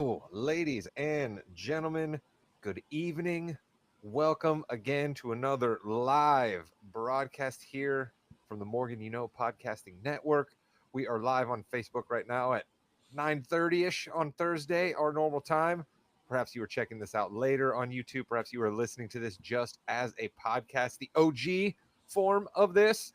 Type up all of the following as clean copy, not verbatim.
Ladies and gentlemen, good evening. Welcome again to another live broadcast here from the Morgan Podcasting Network. We are live on Facebook right now at 9:30ish on Thursday, our normal time. Perhaps you were checking this out later on YouTube. Perhaps you were listening to this just as a podcast, the OG form of this.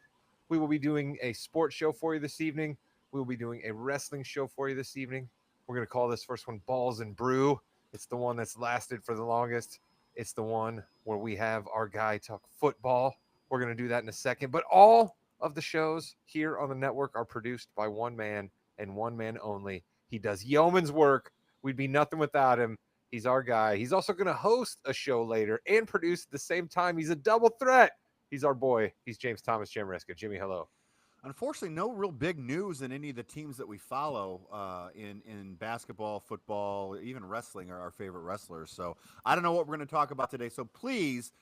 We will be doing a sports show for you this evening. We will be doing a wrestling show for you this evening. We're going to call this first one Balls and Brew. It's the one that's lasted for the longest. It's the one where we have our guy talk football. We're going to do that in a second. But all of the shows here on the network are produced by one man and one man only. He does yeoman's work. We'd be nothing without him. He's our guy. He's also going to host a show later and produce at the same time. He's a double threat. He's our boy. He's James Thomas Jamreska. Jimmy, hello. Unfortunately, no real big news in any of the teams that we follow in basketball, football, even wrestling are our favorite wrestlers. So I don't know what we're going to talk about today. So please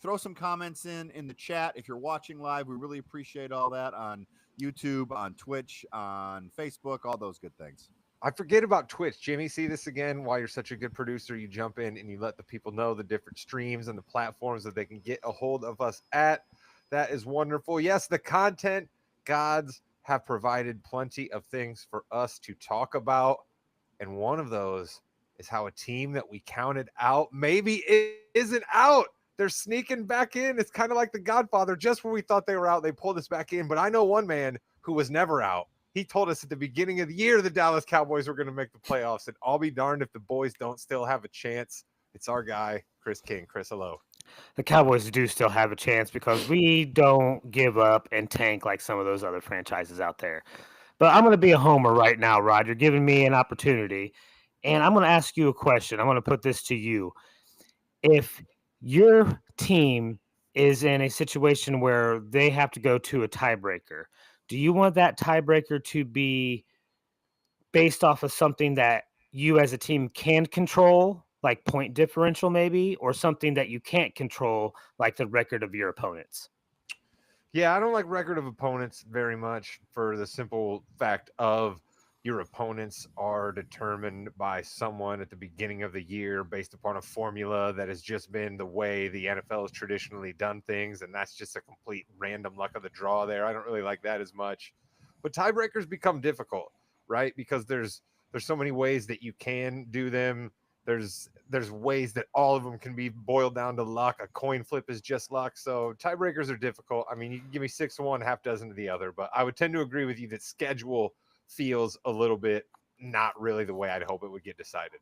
throw some comments in the chat if you're watching live. We really appreciate all that on YouTube, on Twitch, on Facebook, all those good things. I forget about Twitch. Jimmy, see this again. While you're such a good producer, you jump in and you let the people know the different streams and the platforms that they can get a hold of us at. That is wonderful. Yes, the content gods have provided plenty of things for us to talk about. And one of those is how a team that we counted out maybe isn't out. They're sneaking back in. It's kind of like the Godfather. Just when we thought they were out, they pulled us back in. But I know one man who was never out. He told us at the beginning of the year the Dallas Cowboys were going to make the playoffs. And I'll be darned if the boys don't still have a chance. It's our guy, Chris King. Chris, hello. The Cowboys do still have a chance because we don't give up and tank like some of those other franchises out there. But I'm going to be a homer right now, Rod. You're giving me an opportunity. And I'm going to ask you a question. I'm going to put this to you. If your team is in a situation where they have to go to a tiebreaker, do you want that tiebreaker to be based off of something that you as a team can control, like point differential maybe, or something that you can't control, like the record of your opponents? Yeah, I don't like record of opponents very much for the simple fact of your opponents are determined by someone at the beginning of the year based upon a formula that has just been the way the NFL has traditionally done things. And that's just a complete random luck of the draw there. I don't really like that as much. But tiebreakers become difficult, right? Because there's so many ways that you can do them. There's ways that all of them can be boiled down to luck. A coin flip is just luck. So tiebreakers are difficult. I mean, you can give me 6 to 1, half dozen to the other, but I would tend to agree with you that schedule feels a little bit not really the way I'd hope it would get decided.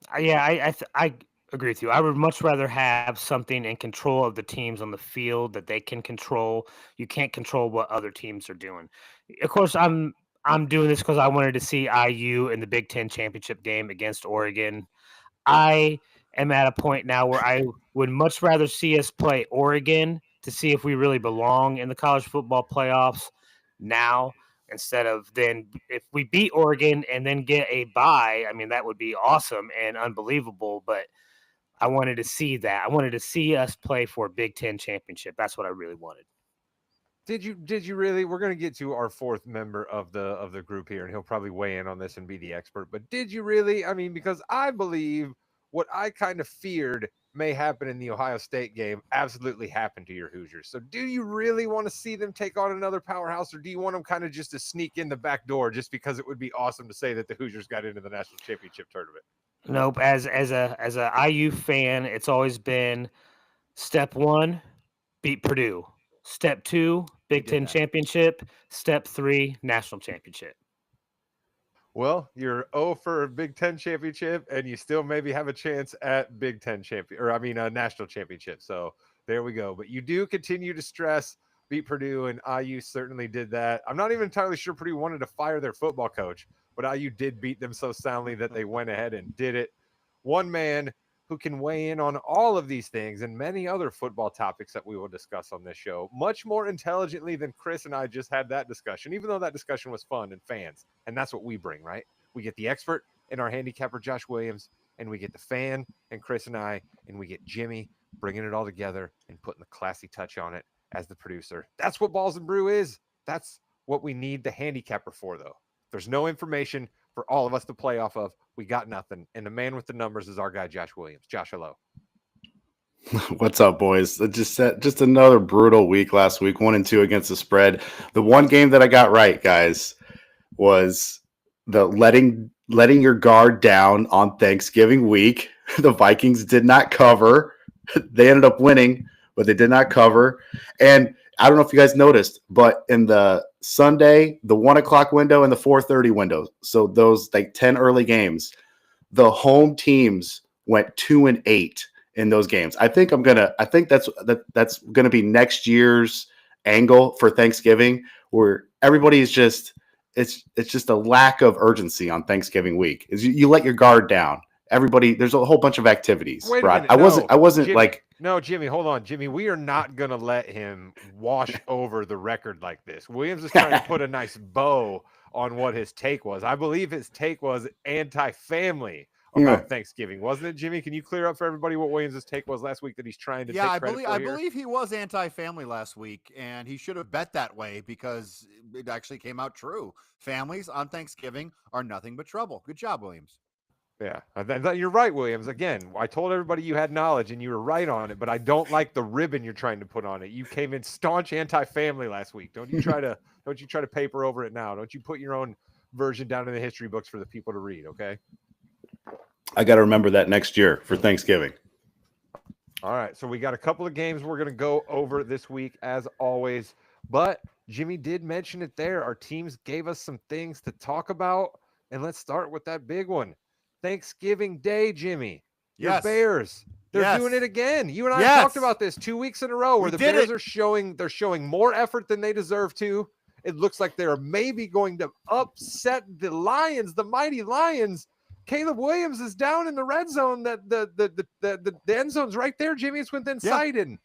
I agree with you. I would much rather have something in control of the teams on the field that they can control. You can't control what other teams are doing. Of course, I'm doing this because I wanted to see IU in the Big Ten championship game against Oregon. I am at a point now where I would much rather see us play Oregon to see if we really belong in the college football playoffs now instead of then if we beat Oregon and then get a bye. I mean, that would be awesome and unbelievable, but I wanted to see that. I wanted to see us play for a Big Ten championship. That's what I really wanted. Did you really? We're going to get to our fourth member of the group here, and he'll probably weigh in on this and be the expert. But did you really? I mean, because I believe what I kind of feared may happen in the Ohio State game absolutely happened to your Hoosiers. So do you really want to see them take on another powerhouse, or do you want them kind of just to sneak in the back door just because it would be awesome to say that the Hoosiers got into the national championship tournament? Nope. As a IU fan, it's always been step one, beat Purdue. Step two, We Big did Ten that. championship. Step three, national championship. Well, you're 0 for a Big Ten championship, and you still maybe have a chance at Big Ten champion, or I mean, a national championship. So there we go. But you do continue to stress beat Purdue, and IU certainly did that. I'm not even entirely sure Purdue wanted to fire their football coach, but IU did beat them so soundly that they went ahead and did it. One man who can weigh in on all of these things and many other football topics that we will discuss on this show much more intelligently than Chris and I just had that discussion, even though that discussion was fun and fans. And that's what we bring, right? We get the expert and our handicapper, Josh Williams, and we get the fan and Chris and I, and we get Jimmy bringing it all together and putting the classy touch on it as the producer. That's what Balls and Brew is. That's what we need the handicapper for, though. There's no information for all of us to play off of. We got nothing. And the man with the numbers is our guy, Josh Williams. Josh, hello. What's up, boys? Just another brutal week last week, 1-2 against the spread. The one game that I got right, guys, was the letting your guard down on Thanksgiving week. The Vikings did not cover. They ended up winning, but they did not cover. And I don't know if you guys noticed, but in the Sunday, the 1 o'clock window and the 4:30 window, so those like 10 early games, the home teams went 2-8 in those games. I think that's gonna be next year's angle for Thanksgiving, where everybody is just it's just a lack of urgency on Thanksgiving week. Is you let your guard down. Everybody, there's a whole bunch of activities. Wait a Rod. minute. I wasn't Jimmy, like no, Jimmy, hold on. Jimmy, we are not going to let him wash over the record like this. Williams is trying to put a nice bow on what his take was. I believe his take was anti-family about Thanksgiving, wasn't it, Jimmy? Can you clear up for everybody what Williams' take was last week that he's trying to take credit for here? I believe he was anti-family last week, and he should have bet that way because it actually came out true. Families on Thanksgiving are nothing but trouble. Good job, Williams. Yeah, you're right, Williams. Again, I told everybody you had knowledge, and you were right on it. But I don't like the ribbon you're trying to put on it. You came in staunch anti-family last week. Don't you try to paper over it now? Don't you put your own version down in the history books for the people to read? Okay. I got to remember that next year for Thanksgiving. All right, so we got a couple of games we're going to go over this week, as always. But Jimmy did mention it there. Our teams gave us some things to talk about, and let's start with that big one. Thanksgiving Day, Jimmy. Your Bears. They're doing it again. You and I talked about this 2 weeks in a row where the Bears are showing more effort than they deserve to. It looks like they're maybe going to upset the Lions, the mighty Lions. Caleb Williams is down in the red zone. The end zone's right there, Jimmy. It's within sight. And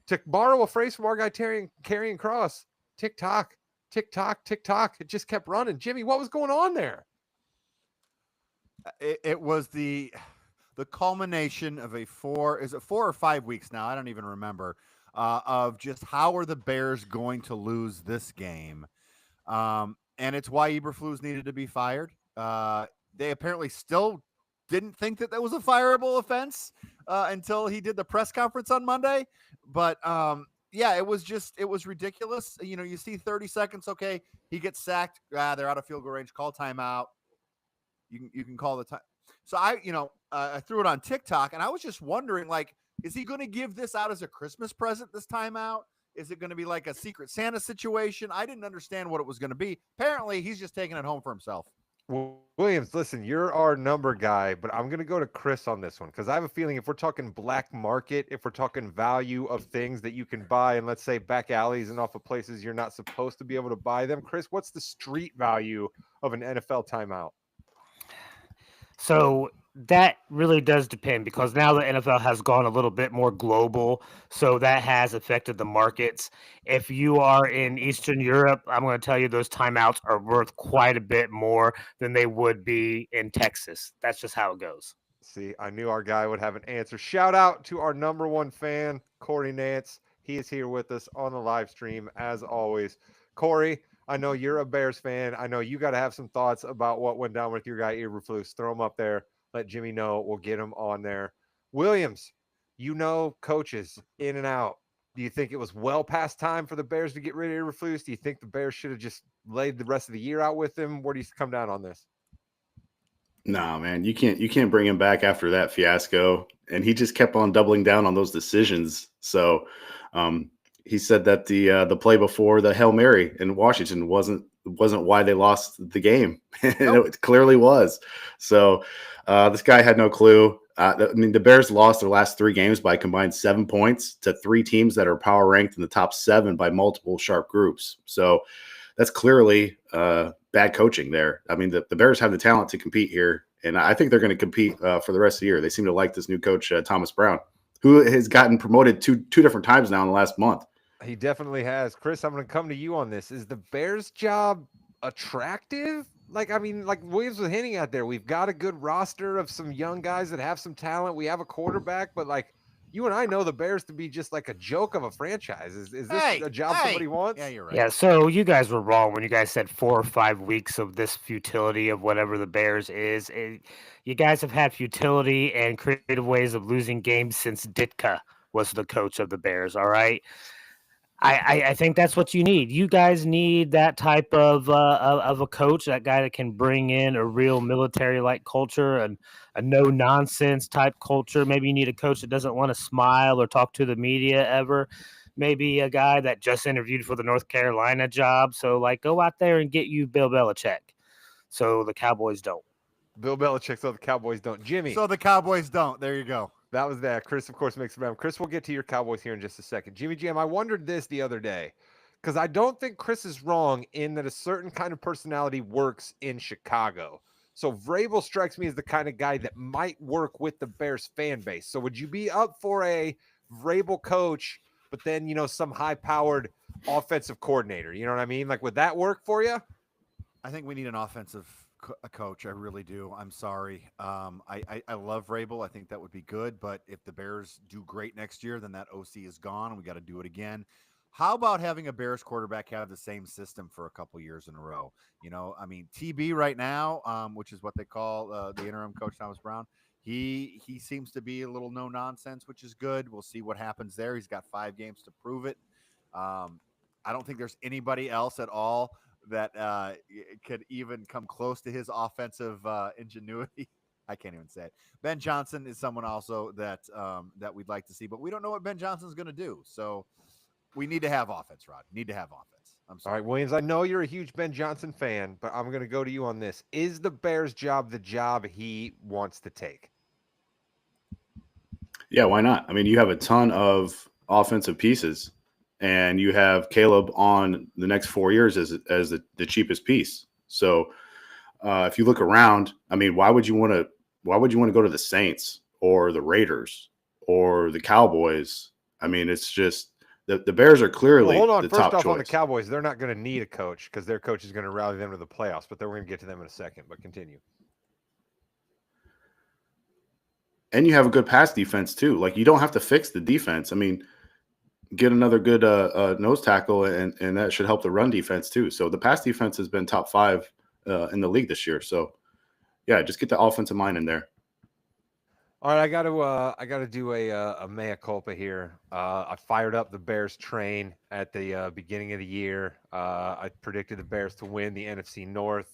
to borrow a phrase from our guy Karrion Cross, tick-tock, tick-tock, tick-tock. It just kept running. Jimmy, what was going on there? It was the culmination of 4 or 5 weeks now? I don't even remember. Of just how are the Bears going to lose this game? And it's why Eberflus needed to be fired. They apparently still didn't think that was a fireable offense until he did the press conference on Monday. But it was ridiculous. You know, you see 30 seconds. Okay, he gets sacked. They're out of field goal range. Call timeout. You can call the time. So I threw it on TikTok, and I was just wondering, like, is he going to give this out as a Christmas present this time out? Is it going to be like a Secret Santa situation? I didn't understand what it was going to be. Apparently, he's just taking it home for himself. Williams, listen, you're our number guy, but I'm going to go to Chris on this one because I have a feeling if we're talking black market, if we're talking value of things that you can buy and let's say back alleys and off of places you're not supposed to be able to buy them, Chris, what's the street value of an NFL timeout? So that really does depend because now the NFL has gone a little bit more global. So that has affected the markets. If you are in Eastern Europe, I'm going to tell you those timeouts are worth quite a bit more than they would be in Texas. That's just how it goes. See, I knew our guy would have an answer. Shout out to our number one fan, Corey Nance. He is here with us on the live stream as always. Corey, I know you're a Bears fan. I know you got to have some thoughts about what went down with your guy, Eberflus. Throw him up there. Let Jimmy know. We'll get him on there. Williams, you know coaches in and out. Do you think it was well past time for the Bears to get rid of Eberflus? Do you think the Bears should have just laid the rest of the year out with him? Where do you come down on this? No, man, you can't bring him back after that fiasco. And he just kept on doubling down on those decisions. So he said that the play before the Hail Mary in Washington wasn't why they lost the game. Nope. It clearly was. So this guy had no clue. I mean, the Bears lost their last 3 games by a combined 7 points to 3 teams that are power ranked in the top 7 by multiple sharp groups. So that's clearly bad coaching there. I mean, the Bears have the talent to compete here, and I think they're going to compete for the rest of the year. They seem to like this new coach, Thomas Brown, who has gotten promoted two different times now in the last month. He definitely has. Chris, I'm going to come to you on this. Is the Bears' job attractive? Like Williams was hinting at there. We've got a good roster of some young guys that have some talent. We have a quarterback, but like, You and I know the Bears to be just like a joke of a franchise. Is this Hey, a job somebody wants? Yeah, you're right. Yeah, so you guys were wrong when you guys said 4 or 5 weeks of this futility of whatever the Bears is. You guys have had futility and creative ways of losing games since Ditka was the coach of the Bears. All right. I think that's what you need. You guys need that type of a coach, that guy that can bring in a real military like culture and a no nonsense type culture. Maybe you need a coach that doesn't want to smile or talk to the media ever. Maybe a guy that just interviewed for the North Carolina job. So like, go out there and get you Bill Belichick. So the Cowboys don't. Bill Belichick, so the Cowboys don't. Jimmy. So the Cowboys don't. There you go. That was that. Chris, of course, makes it around. Chris, we'll get to your Cowboys here in just a second. Jimmy Jam, I wondered this the other day because I don't think Chris is wrong in that a certain kind of personality works in Chicago. So Vrabel strikes me as the kind of guy that might work with the Bears fan base. So would you be up for a Vrabel coach, but then, some high-powered offensive coordinator? You know what I mean? Like, would that work for you? I think we need an offensive coach. I really do. I'm sorry. I love Vrabel. I think that would be good. But if the Bears do great next year, then that OC is gone and we got to do it again. How about having a Bears quarterback have the same system for a couple years in a row? TB right now, which is what they call the interim coach, Thomas Brown. He seems to be a little no nonsense, which is good. We'll see what happens there. He's got 5 games to prove it. I don't think there's anybody else at all that could even come close to his offensive ingenuity. I can't even say it. Ben Johnson is someone also that we'd like to see, but we don't know what Ben Johnson's going to do. So we need to have offense, Rod. Need to have offense. I'm sorry. All right, Williams, I know you're a huge Ben Johnson fan, but I'm going to go to you on this. Is the Bears job the job he wants to take? Yeah, why not? I mean, you have a ton of offensive pieces. And you have Caleb on the next 4 years as the cheapest piece. So if you look around, I mean, why would you want to go to the Saints or the Raiders or the Cowboys? I mean, it's just the Bears are clearly hold on. the First top off, choice. on the Cowboys, they're not going to need a coach because their coach is going to rally them to the playoffs. But then we're going to get to them in a second. But continue. And you have a good pass defense too. Like, you don't have to fix the defense. I mean, get another good nose tackle, and that should help the run defense too. So the pass defense has been top 5 in the league this year. So yeah, just get the offensive mind in there. All right, I got to do a mea culpa here. I fired up the Bears train at the beginning of the year. I predicted the Bears to win the NFC North.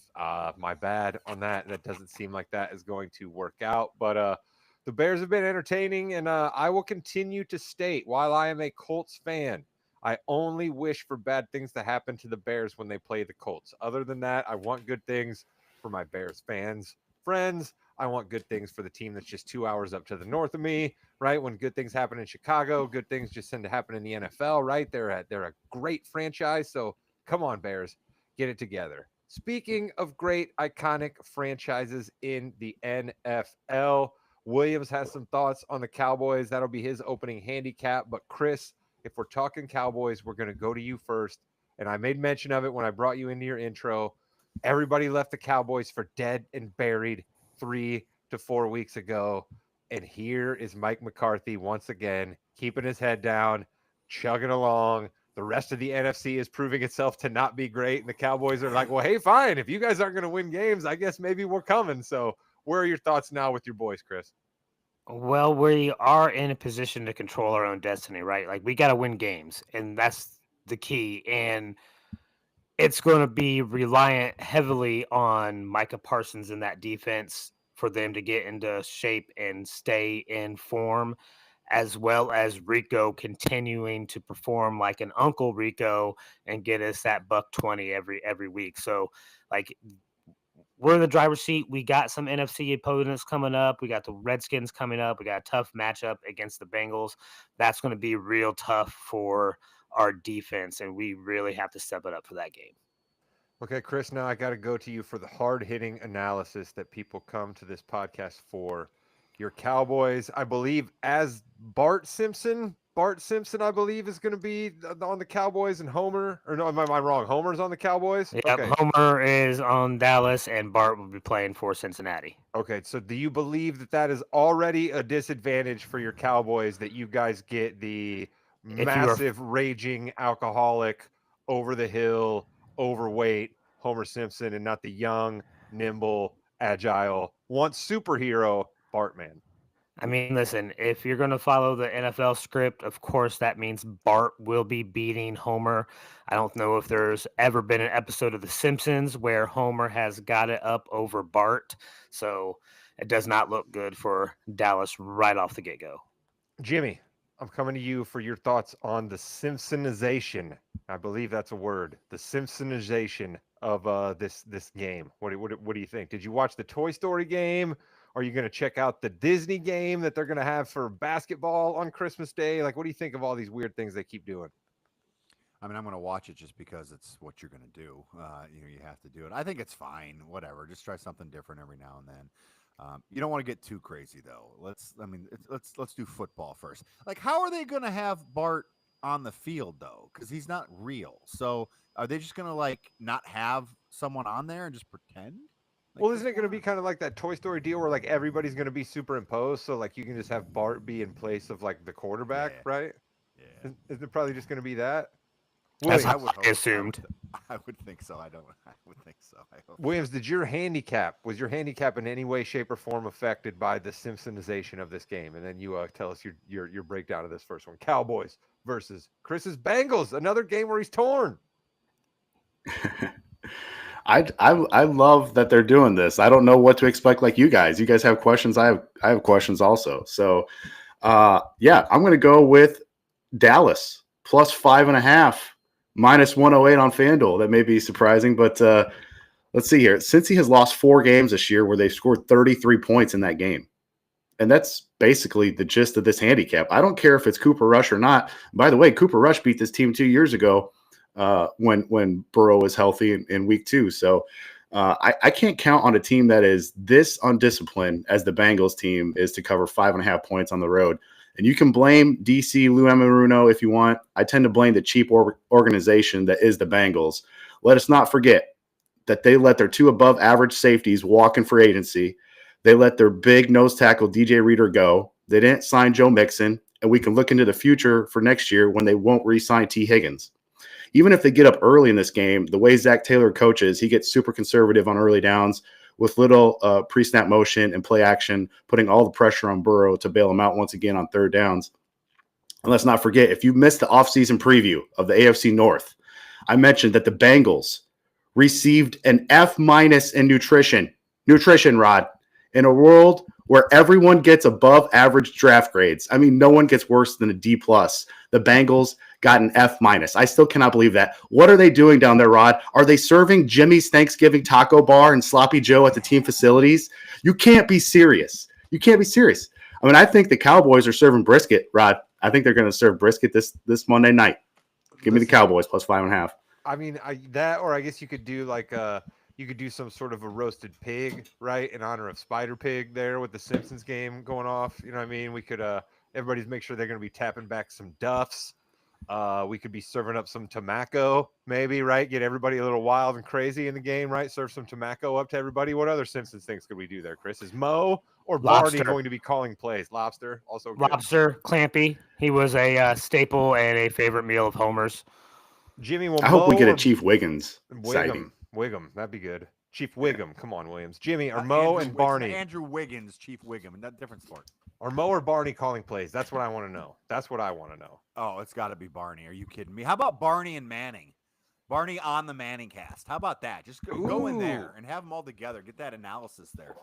My bad on that. That doesn't seem like that is going to work out, but the Bears have been entertaining, and I will continue to state, while I am a Colts fan, I only wish for bad things to happen to the Bears when they play the Colts. Other than that, I want good things for my Bears fans, friends. I want good things for the team that's just 2 hours up to the north of me, right? When good things happen in Chicago, good things just tend to happen in the NFL, right? They're a great franchise, so come on, Bears, get it together. Speaking of great, iconic franchises in the NFL, Williams has some thoughts on the Cowboys. That'll be his opening handicap. But Chris, if we're talking Cowboys, we're going to go to you first. And I made mention of it when I brought you into your intro. Everybody left the Cowboys for dead and buried 3 to 4 weeks ago. And here is Mike McCarthy once again, keeping his head down, chugging along. The rest of the NFC is proving itself to not be great. And the Cowboys are like, well, hey, fine. If you guys aren't going to win games, I guess maybe we're coming. So where are your thoughts now with your boys, Chris? Well, we are in a position to control our own destiny, right? Like, we got to win games, and that's the key. And it's going to be reliant heavily on Micah Parsons in that defense for them to get into shape and stay in form, as well as Rico continuing to perform like an Uncle Rico and get us that $120 every week. So, like, we're in the driver's seat. We got some NFC opponents coming up. We got the Redskins coming up. We got a tough matchup against the Bengals. That's going to be real tough for our defense, and we really have to step it up for that game. Okay, Chris, now I got to go to you for the hard-hitting analysis that people come to this podcast for. Your Cowboys, I believe, as Bart Simpson Bart Simpson, I believe, is going to be on the Cowboys, and Homer, or no, am I wrong? Homer's on the Cowboys? Yep, Okay. Homer is on Dallas, and Bart will be playing for Cincinnati. Okay, so do you believe that that is already a disadvantage for your Cowboys, that you guys get the If you are massive, raging, alcoholic, over the hill, overweight Homer Simpson, and not the young, nimble, agile, once superhero Bartman? I mean, listen, if you're going to follow the NFL script, of course, that means Bart will be beating Homer. I don't know if there's ever been an episode of The Simpsons where Homer has got it up over Bart. So it does not look good for Dallas right off the get go. Jimmy, I'm coming to you for your thoughts on the Simpsonization. I believe that's a word. The Simpsonization of this game. What do you think? Did you watch the Toy Story game? Are you going to check out the Disney game that they're going to have for basketball on Christmas Day? Like, what do you think of all these weird things they keep doing? I mean, I'm going to watch it just because it's what you're going to do. You have to do it. I think it's fine. Whatever. Just try something different every now and then. You don't want to get too crazy though. Let's do football first. Like, how are they going to have Bart on the field though? Because he's not real. So are they just going to like not have someone on there and just pretend? Like, well, isn't it going to be kind of like that Toy Story deal where like everybody's going to be superimposed? So like you can just have Bart be in place of like the quarterback, right? Yeah. Is it probably just going to be that? That's Williams, how I assumed. I would think so. I would think so. I hope. Williams, was your handicap in any way, shape, or form affected by the Simpsonization of this game? And then you tell us your breakdown of this first one. Cowboys versus Chris's Bengals, another game where he's torn. I love that they're doing this. I don't know what to expect. Like you guys have questions. I have questions also. So, yeah, I'm going to go with Dallas plus 5.5, minus 108 on FanDuel. That may be surprising, but let's see here. Cincy has lost 4 games this year where they've scored 33 points in that game. And that's basically the gist of this handicap. I don't care if it's Cooper Rush or not. By the way, Cooper Rush beat this team 2 years ago when Burrow was healthy in week 2. So I can't count on a team that is this undisciplined as the Bengals team is to cover 5.5 points on the road. And you can blame DC, Lou Anarumo if you want. I tend to blame the cheap organization that is the Bengals. Let us not forget that they let their 2 above average safeties walk in free agency. They let their big nose tackle DJ Reader go. They didn't sign Joe Mixon. And we can look into the future for next year when they won't re-sign T. Higgins. Even if they get up early in this game, the way Zach Taylor coaches, he gets super conservative on early downs with little pre-snap motion and play action, putting all the pressure on Burrow to bail him out once again on third downs. And let's not forget, if you missed the offseason preview of the AFC North, I mentioned that the Bengals received an F- in nutrition, Rod, in a world where everyone gets above average draft grades. I mean, no one gets worse than a D+. The Bengals got an F-. I still cannot believe that. What are they doing down there, Rod? Are they serving Jimmy's Thanksgiving Taco Bar and Sloppy Joe at the team facilities? You can't be serious. You can't be serious. I mean, I think the Cowboys are serving brisket, Rod. I think they're going to serve brisket this Monday night. Give me the Cowboys plus 5.5. I mean, or I guess you could do like you could do some sort of a roasted pig, right, in honor of Spider Pig there with the Simpsons game going off. You know what I mean? We could everybody's make sure they're going to be tapping back some Duffs. We could be serving up some tobacco, maybe, right? Get everybody a little wild and crazy in the game, right? Serve some tobacco up to everybody. What other Simpsons things could we do there, Chris? Is Mo or Barney going to be calling plays? Lobster, also good. Lobster, Clampy. He was a staple and a favorite meal of Homer's. Jimmy, I hope we get a Chief Wiggins sighting. Wiggum, that'd be good. Chief Wiggum, come on, Williams. Jimmy, are Mo and Barney? Andrew Wiggins, Chief Wiggum, and that different sport. Are Mo or Barney calling plays? That's what I want to know. That's what I want to know. Oh, it's got to be Barney. Are you kidding me? How about Barney and Manning? Barney on the Manning cast. How about that? Just go in there and have them all together. Get that analysis there.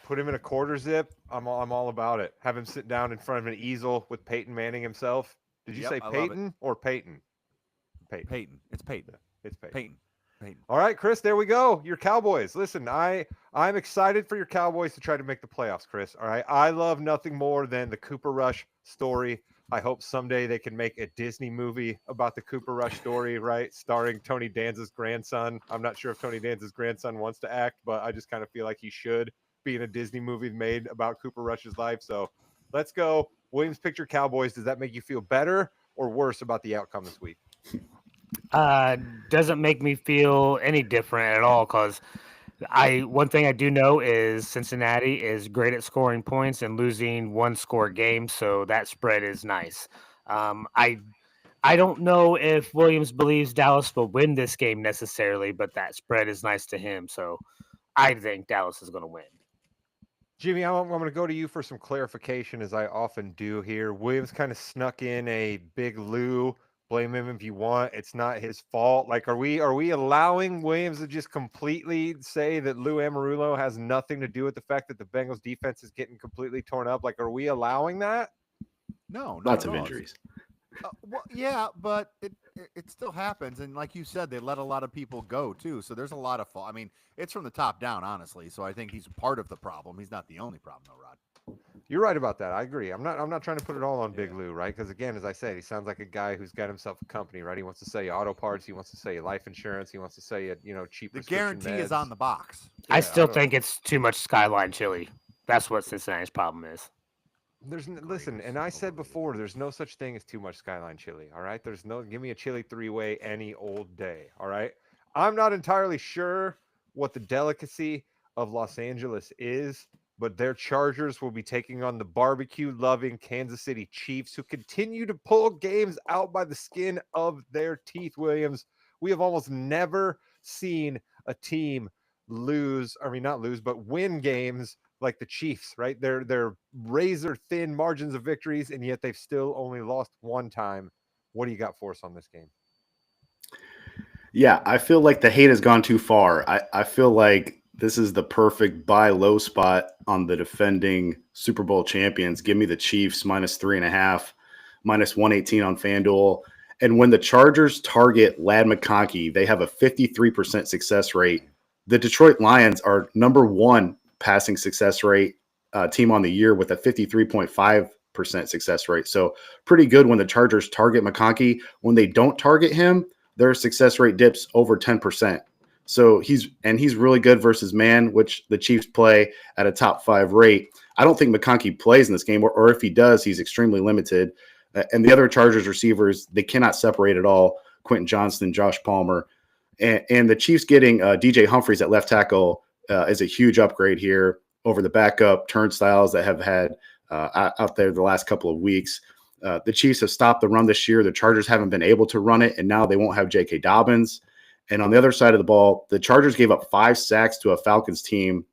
Put him in a quarter zip. I'm all about it. Have him sit down in front of an easel with Peyton Manning himself. Did you say Peyton or Peyton? Peyton. It's Peyton. It's Peyton. Peyton. All right, Chris, there we go. Your Cowboys. Listen, I'm excited for your Cowboys to try to make the playoffs, Chris. All right. I love nothing more than the Cooper Rush story. I hope someday they can make a Disney movie about the Cooper Rush story, right? Starring Tony Danza's grandson. I'm not sure if Tony Danza's grandson wants to act, but I just kind of feel like he should be in a Disney movie made about Cooper Rush's life. So let's go Williams picked your Cowboys. Does that make you feel better or worse about the outcome this week? Doesn't make me feel any different at all because one thing I do know is Cincinnati is great at scoring points and losing one score games, so that spread is nice. I don't know if Williams believes Dallas will win this game necessarily, but that spread is nice to him, so I think Dallas is going to win. Jimmy, I'm going to go to you for some clarification, as I often do here. Williams kind of snuck in a big Lou. Blame him if you want. It's not his fault. Like, are we allowing Williams to just completely say that Lou Amarulo has nothing to do with the fact that the Bengals defense is getting completely torn up? Like, are we allowing that? No, Lots of injuries. Well, yeah, but it still happens, and like you said, they let a lot of people go too. So there's a lot of fault. I mean, it's from the top down, honestly. So I think he's part of the problem. He's not the only problem, though, Rod. You're right about that. I agree. I'm not trying to put it all on Big Lou, right? Because again, as I said, he sounds like a guy who's got himself a company, right? He wants to sell you auto parts. He wants to sell you life insurance. He wants to sell you, cheap. The guarantee is on the box. I still think it's too much Skyline chili. That's what Cincinnati's problem is. Listen, and I said before, there's no such thing as too much Skyline chili. All right, give me a chili 3-way any old day. All right, I'm not entirely sure what the delicacy of Los Angeles is, but their Chargers will be taking on the barbecue-loving Kansas City Chiefs, who continue to pull games out by the skin of their teeth. Williams, we have almost never seen a team win games like the Chiefs, right? They're razor thin margins of victories, and yet they've still only lost one time. What do you got for us on this game? Yeah, I feel like the hate has gone too far. I feel like this is the perfect buy low spot on the defending Super Bowl champions. Give me the Chiefs -3.5, -118 on FanDuel. And when the Chargers target Ladd McConkey, they have a 53% success rate. The Detroit Lions are number one passing success rate team on the year with a 53.5% success rate. So pretty good when the Chargers target McConkey. When they don't target him, their success rate dips over 10%. So he's really good versus man, which the Chiefs play at a top 5 rate. I don't think McConkey plays in this game, or if he does, he's extremely limited. And the other Chargers receivers, they cannot separate at all. Quentin Johnston, Josh Palmer. And the Chiefs getting DJ Humphries at left tackle is a huge upgrade here over the backup turnstiles that have had out there the last couple of weeks. The Chiefs have stopped the run this year. The Chargers haven't been able to run it, and now they won't have J.K. Dobbins. And on the other side of the ball, the Chargers gave up 5 sacks to a Falcons team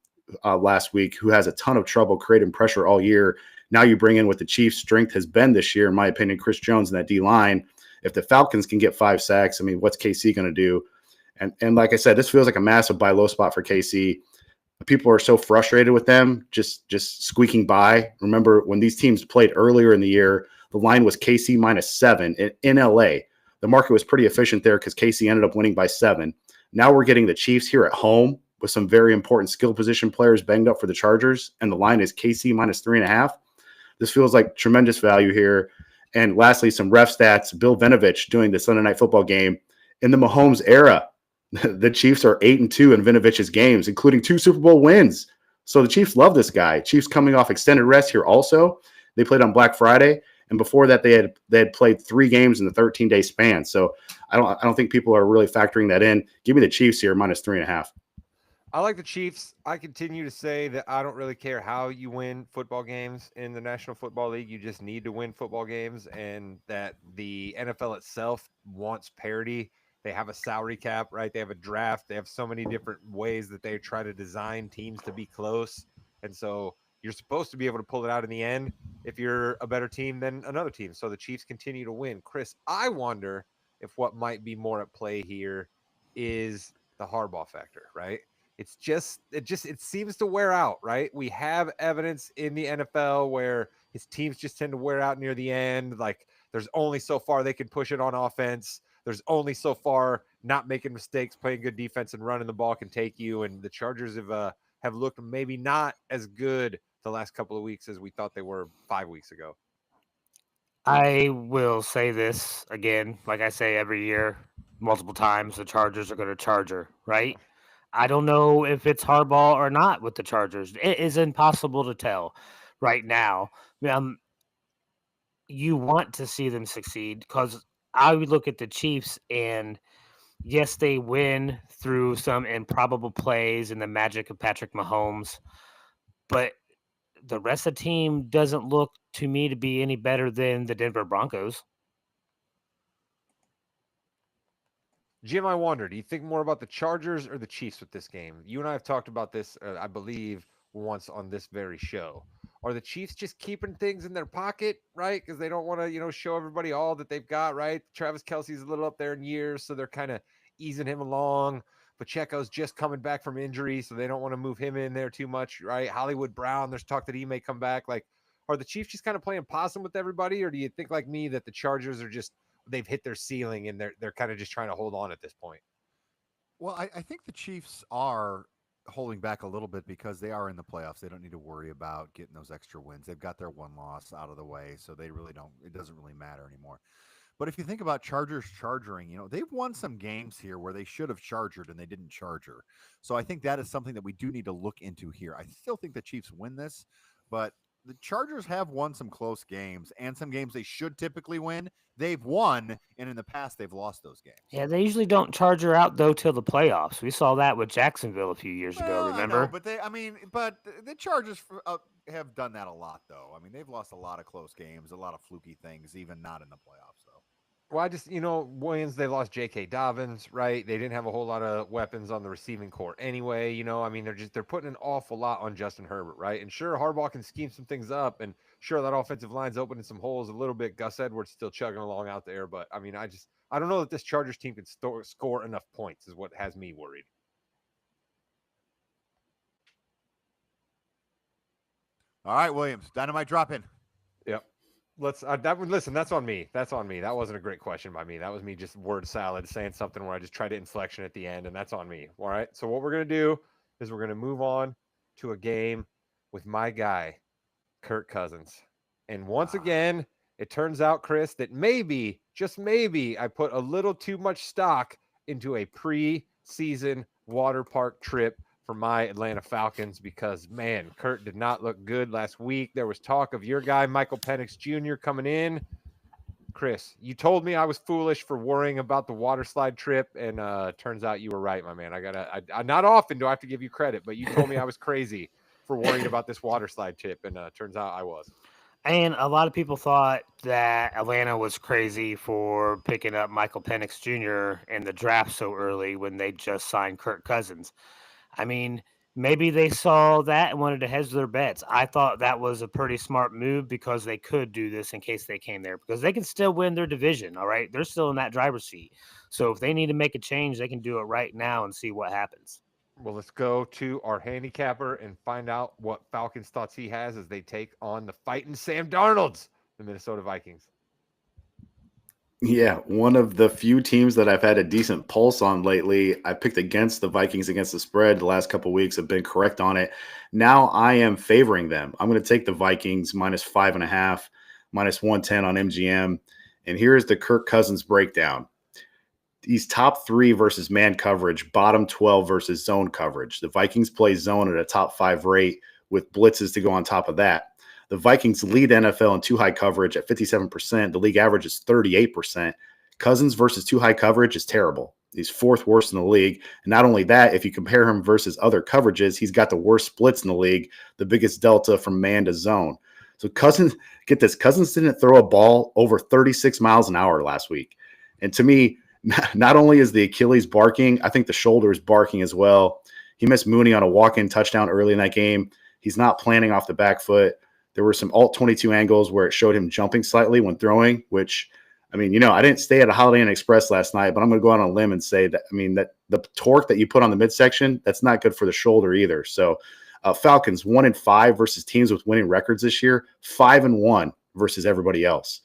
last week who has a ton of trouble creating pressure all year. Now you bring in what the Chiefs' strength has been this year, in my opinion, Chris Jones in that D-line. If the Falcons can get 5 sacks, I mean, what's KC going to do? And like I said, this feels like a massive buy low spot for KC. People are so frustrated with them just squeaking by. Remember, when these teams played earlier in the year, the line was KC -7 in LA. The market was pretty efficient there because KC ended up winning by 7. Now we're getting the Chiefs here at home with some very important skill position players banged up for the Chargers, and the line is KC -3.5. This feels like tremendous value here. And lastly, some ref stats. Bill Vinovich doing the Sunday Night Football game. In the Mahomes era, the Chiefs are 8-2 in Vinovich's games, including 2 Super Bowl wins. So the Chiefs love this guy. Chiefs coming off extended rest here also. They played on Black Friday, and before that they had played 3 games in the 13-day span. So I don't think people are really factoring that in. Give me the Chiefs here -3.5. I like the Chiefs. I continue to say that I don't really care how you win football games in the National Football League. You just need to win football games, and that the NFL itself wants parity. They have a salary cap, right? They have a draft. They have so many different ways that they try to design teams to be close. And so you're supposed to be able to pull it out in the end if you're a better team than another team. So the Chiefs continue to win. Chris, I wonder if what might be more at play here is the Harbaugh factor, right? It seems to wear out, right? We have evidence in the NFL where his teams just tend to wear out near the end. Like, there's only so far they can push it on offense. There's only so far not making mistakes, playing good defense, and running the ball can take you. And the Chargers have looked maybe not as good the last couple of weeks as we thought they were 5 weeks ago. I will say this again, like I say every year, multiple times, the Chargers are going to Charger, right? I don't know if it's Harbaugh or not with the Chargers. It is impossible to tell right now. you want to see them succeed because I would look at the Chiefs and yes, they win through some improbable plays and the magic of Patrick Mahomes, but the rest of the team doesn't look to me to be any better than the Denver Broncos. Jim, I wonder, do you think more about the Chargers or the Chiefs with this game? You and I have talked about this, I believe, once on this very show. Are the Chiefs just keeping things in their pocket, right? Because they don't want to, show everybody all that they've got, right? Travis Kelce's a little up there in years, so they're kind of easing him along. Pacheco's just coming back from injury, so they don't want to move him in there too much, right? Hollywood Brown, there's talk that he may come back. Like, are the Chiefs just kind of playing possum with everybody, or do you think like me that the Chargers are just they've hit their ceiling and they're kind of just trying to hold on at this point? Well, I think the Chiefs are holding back a little bit because they are in the playoffs. They don't need to worry about getting those extra wins. They've got their one loss out of the way, so they really don't. It doesn't really matter anymore. But if you think about Chargers charging, they've won some games here where they should have chargered and they didn't charger. So I think that is something that we do need to look into here. I still think the Chiefs win this, but the Chargers have won some close games and some games they should typically win. They've won, and in the past, they've lost those games. Yeah, they usually don't charge her out, though, till the playoffs. We saw that with Jacksonville a few years ago, remember? I know, but the Chargers have done that a lot, though. I mean, they've lost a lot of close games, a lot of fluky things, even not in the playoffs, though. Well, I just, Williams, they lost J.K. Dobbins, right? They didn't have a whole lot of weapons on the receiving corps anyway. They're putting an awful lot on Justin Herbert, right? And sure, Harbaugh can scheme some things up, and sure, that offensive line's opening some holes a little bit. Gus Edwards still chugging along out there, but I don't know that this Chargers team can score enough points is what has me worried. All right, Williams, dynamite drop in. Yep. Listen, that's on me. That's on me. That wasn't a great question by me. That was me just word salad saying something where I just tried to inflection at the end, and that's on me. All right. So what we're going to do is we're going to move on to a game with my guy, Kirk Cousins. And once again, it turns out, Chris, that maybe, just maybe, I put a little too much stock into a pre-season water park trip for my Atlanta Falcons because, man, Kurt did not look good last week. There was talk of your guy, Michael Penix Jr., coming in. Chris, you told me I was foolish for worrying about the water slide trip, and turns out you were right, my man. I not often do I have to give you credit, but you told me I was crazy for worrying about this water slide trip, and turns out I was. And a lot of people thought that Atlanta was crazy for picking up Michael Penix Jr. in the draft so early when they just signed Kirk Cousins. I mean, maybe they saw that and wanted to hedge their bets. I thought that was a pretty smart move because they could do this in case they came there because they can still win their division, all right? They're still in that driver's seat. So if they need to make a change, they can do it right now and see what happens. Well, let's go to our handicapper and find out what Falcons thoughts he has as they take on the fighting Sam Darnolds, the Minnesota Vikings. Yeah, one of the few teams that I've had a decent pulse on lately. I picked against the Vikings against the spread the last couple of weeks. I've been correct on it. Now I am favoring them. I'm going to take the Vikings -5.5, -110 on MGM. And here's the Kirk Cousins breakdown. These top 3 versus man coverage, bottom 12 versus zone coverage. The Vikings play zone at a top 5 rate with blitzes to go on top of that. The Vikings lead NFL in too high coverage at 57%. The league average is 38%. Cousins versus too high coverage is terrible. He's 4th worst in the league. And not only that, if you compare him versus other coverages, he's got the worst splits in the league, the biggest delta from man to zone. So Cousins, get this, Cousins didn't throw a ball over 36 miles an hour last week. And to me, not only is the Achilles barking, I think the shoulder is barking as well. He missed Mooney on a walk-in touchdown early in that game. He's not planning off the back foot. There were some alt 22 angles where it showed him jumping slightly when throwing, which, I didn't stay at a Holiday Inn Express last night, but I'm going to go out on a limb and say that, that the torque that you put on the midsection, that's not good for the shoulder either. So Falcons 1-5 versus teams with winning records this year, 5-1 versus everybody else.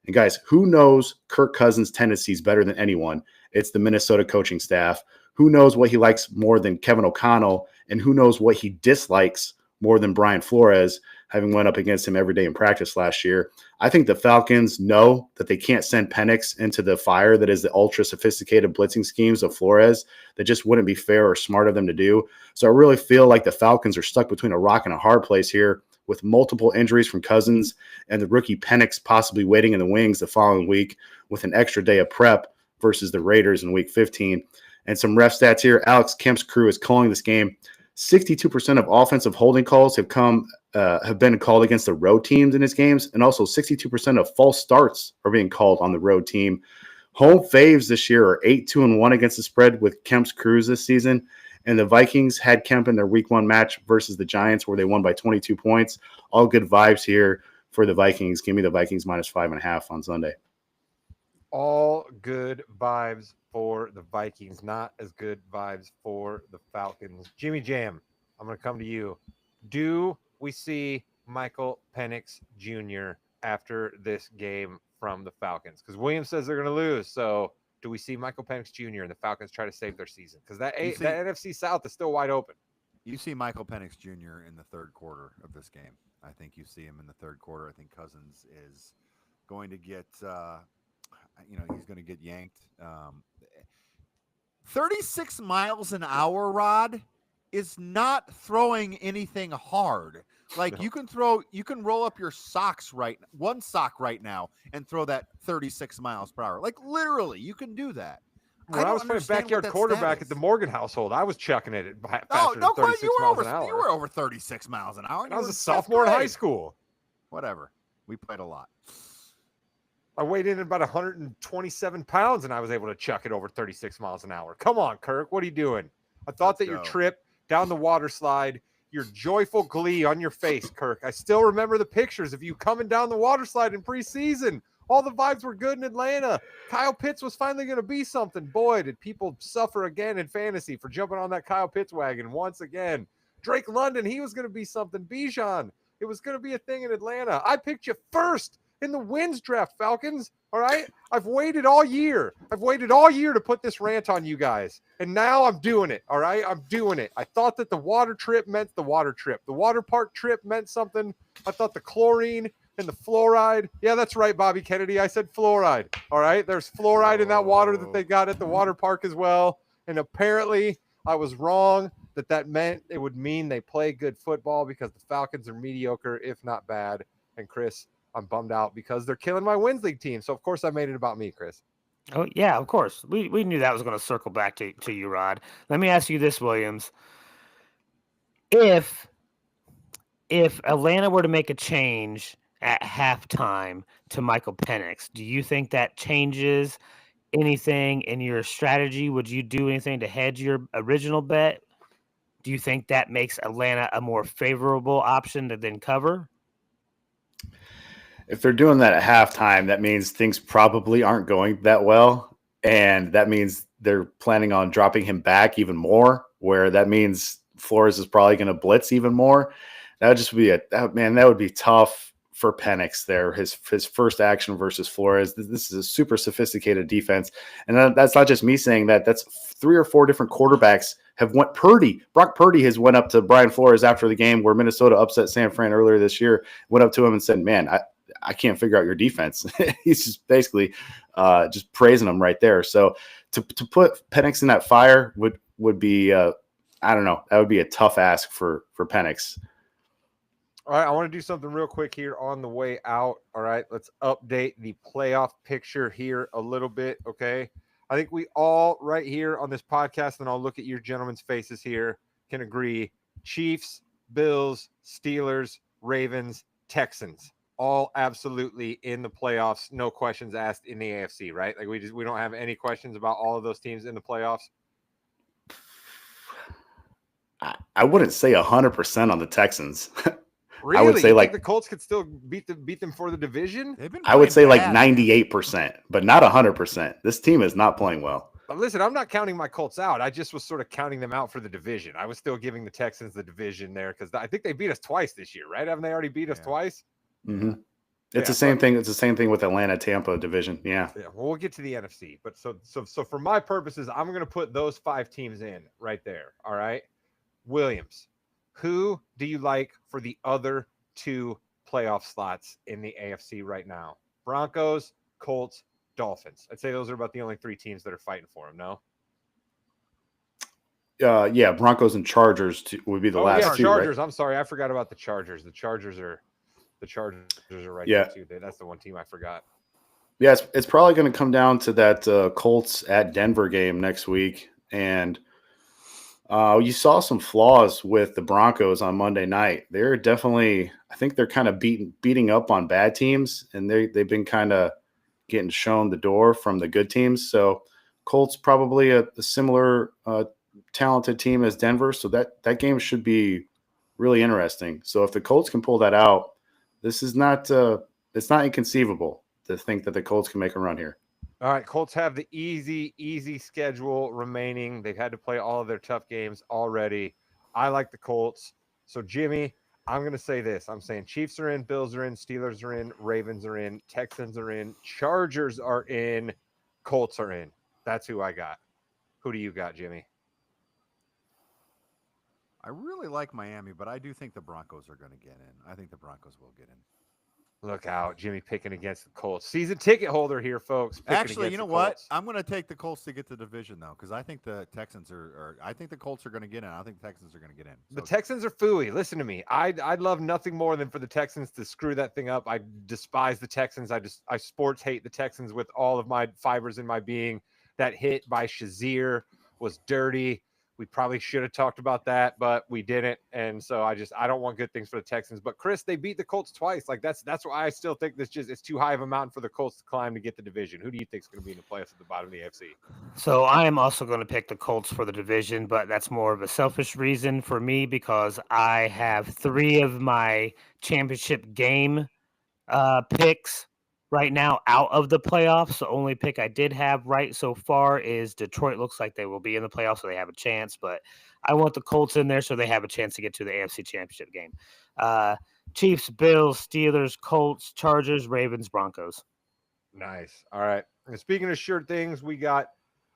And guys, who knows Kirk Cousins' tendencies better than anyone? It's the Minnesota coaching staff. Who knows what he likes more than Kevin O'Connell, and who knows what he dislikes more than Brian Flores, having went up against him every day in practice last year. I think the Falcons know that they can't send Penix into the fire that is the ultra-sophisticated blitzing schemes of Flores. That just wouldn't be fair or smart of them to do. So I really feel like the Falcons are stuck between a rock and a hard place here with multiple injuries from Cousins and the rookie Penix possibly waiting in the wings the following week with an extra day of prep versus the Raiders in week 15. And some ref stats here. Alex Kemp's crew is calling this game. 62% of offensive holding calls have been called against the road teams in his games, and also 62% of false starts are being called on the road team. Home faves this year are 8-2-1 against the spread with Kemp's crews this season, and the Vikings had Kemp in their week 1 match versus the Giants where they won by 22 points. All good vibes here for the Vikings. Give me the Vikings minus 5.5 on Sunday. All good vibes for the Vikings, not as good vibes for the Falcons. Jimmy Jam, I'm going to come to you. Do we see Michael Penix Jr. after this game from the Falcons? Because Williams says they're going to lose. So do we see Michael Penix Jr. and the Falcons try to save their season? Because that NFC South is still wide open. You see Michael Penix Jr. in the third quarter of this game. I think you see him in the third quarter. I think Cousins is going to get he's going to get yanked. 36 miles an hour, Rod, is not throwing anything hard. Like you can roll up your socks one sock right now and throw that 36 miles per hour. Like literally, you can do that. When I was playing backyard quarterback at the Morgan household, I was chucking it faster than 36 miles an hour. You were over 36 miles an hour. I was a sophomore in high school. Whatever. We played a lot. I weighed in at about 127 pounds, and I was able to chuck it over 36 miles an hour. Come on, Kirk. What are you doing? I thought that your trip down the water slide, your joyful glee on your face, Kirk. I still remember the pictures of you coming down the water slide in preseason. All the vibes were good in Atlanta. Kyle Pitts was finally going to be something. Boy, did people suffer again in fantasy for jumping on that Kyle Pitts wagon once again. Drake London, he was going to be something. Bijan, it was going to be a thing in Atlanta. I picked you first in the wins draft, Falcons. All right. I've waited all year. To put this rant on you guys. And now I'm doing it. All right. I'm doing it. I thought that the water trip meant the water trip. The water park trip meant something. I thought the chlorine and the fluoride. Yeah, that's right, Bobby Kennedy. I said fluoride. All right. There's fluoride in that water that they got at the water park as well. And apparently I was wrong that meant it would mean they play good football because the Falcons are mediocre, if not bad. And Chris, I'm bummed out because they're killing my wins league team. So, of course, I made it about me, Chris. Oh, yeah, of course. We knew that was going to circle back to you, Rod. Let me ask you this, Williams. If Atlanta were to make a change at halftime to Michael Penix, do you think that changes anything in your strategy? Would you do anything to hedge your original bet? Do you think that makes Atlanta a more favorable option to then cover? If they're doing that at halftime, that means things probably aren't going that well. And that means they're planning on dropping him back even more, where that means Flores is probably going to blitz even more. That would just be that would be tough for Penix there. His first action versus Flores. This is a super sophisticated defense. And that's not just me saying that. That's 3 or 4 different quarterbacks have went Purdy. Brock Purdy has went up to Brian Flores after the game where Minnesota upset San Fran earlier this year, went up to him and said, man, I can't figure out your defense. He's just basically just praising him right there. So to put Penix in that fire would be I don't know. That would be a tough ask for Penix. All right, I want to do something real quick here on the way out. All right, let's update the playoff picture here a little bit, okay? I think we all right here on this podcast, and I'll look at your gentlemen's faces here, can agree. Chiefs, Bills, Steelers, Ravens, Texans, all absolutely in the playoffs. No questions asked in the AFC, right? Like we don't have any questions about all of those teams in the playoffs. I wouldn't say 100% on the Texans. Really? I would say like the Colts could still beat them for the division. I would say like 98%, but not 100%. This team is not playing well. But listen, I'm not counting my Colts out. I just was sort of counting them out for the division. I was still giving the Texans the division there because I think they beat us twice this year, right? Haven't they already beat us twice? Mm-hmm. It's the same thing. It's the same thing with Atlanta, Tampa division. Yeah. Well, we'll get to the NFC, but so for my purposes, I'm going to put those 5 teams in right there. All right, Williams. Who do you like for the other 2 playoff slots in the AFC right now? Broncos, Colts, Dolphins. I'd say those are about the only 3 teams that are fighting for them. No. Yeah, Broncos and Chargers would be the last yeah, two, Chargers. right? I'm sorry, I forgot about the Chargers. The Chargers are right Yeah. there too. That's the one team I forgot. Yeah, it's probably going to come down to that Colts at Denver game next week. And you saw some flaws with the Broncos on Monday night. They're definitely, I think they're kind of beating up on bad teams, and they've been kind of getting shown the door from the good teams. So Colts probably a similar talented team as Denver. So that game should be really interesting. So if the Colts can pull that out, this is not it's not inconceivable to think that the Colts can make a run here. All right, Colts have the easy schedule remaining. They've had to play all of their tough games already. I like the Colts. So, Jimmy, I'm going to say this. I'm saying Chiefs are in, Bills are in, Steelers are in, Ravens are in, Texans are in, Chargers are in, Colts are in. That's who I got. Who do you got, Jimmy? I really like Miami, but I do think the Broncos are going to get in. I think the Broncos will get in. Look out, Jimmy picking against the Colts. Season ticket holder here, folks. Actually, you know what? I'm going to take the Colts to get the division, though, because I think the Texans I think the Colts are going to get in. I think the Texans are going to get in. So, the Texans are phooey. Listen to me. I'd love nothing more than for the Texans to screw that thing up. I despise the Texans. I sports hate the Texans with all of my fibers in my being. That hit by Shazier was dirty. We probably should have talked about that, but we didn't. And so I don't want good things for the Texans. But Chris, they beat the Colts twice. Like that's why I still think it's too high of a mountain for the Colts to climb to get the division. Who do you think is going to be in the playoffs at the bottom of the AFC? So I am also going to pick the Colts for the division, but that's more of a selfish reason for me because I have 3 of my championship game picks right now out of the playoffs. The only pick I did have right so far is Detroit. Looks like they will be in the playoffs, so they have a chance. But I want the Colts in there so they have a chance to get to the AFC Championship game. Chiefs, Bills, Steelers, Colts, Chargers, Ravens, Broncos. Nice. All right. And speaking of sure things, we got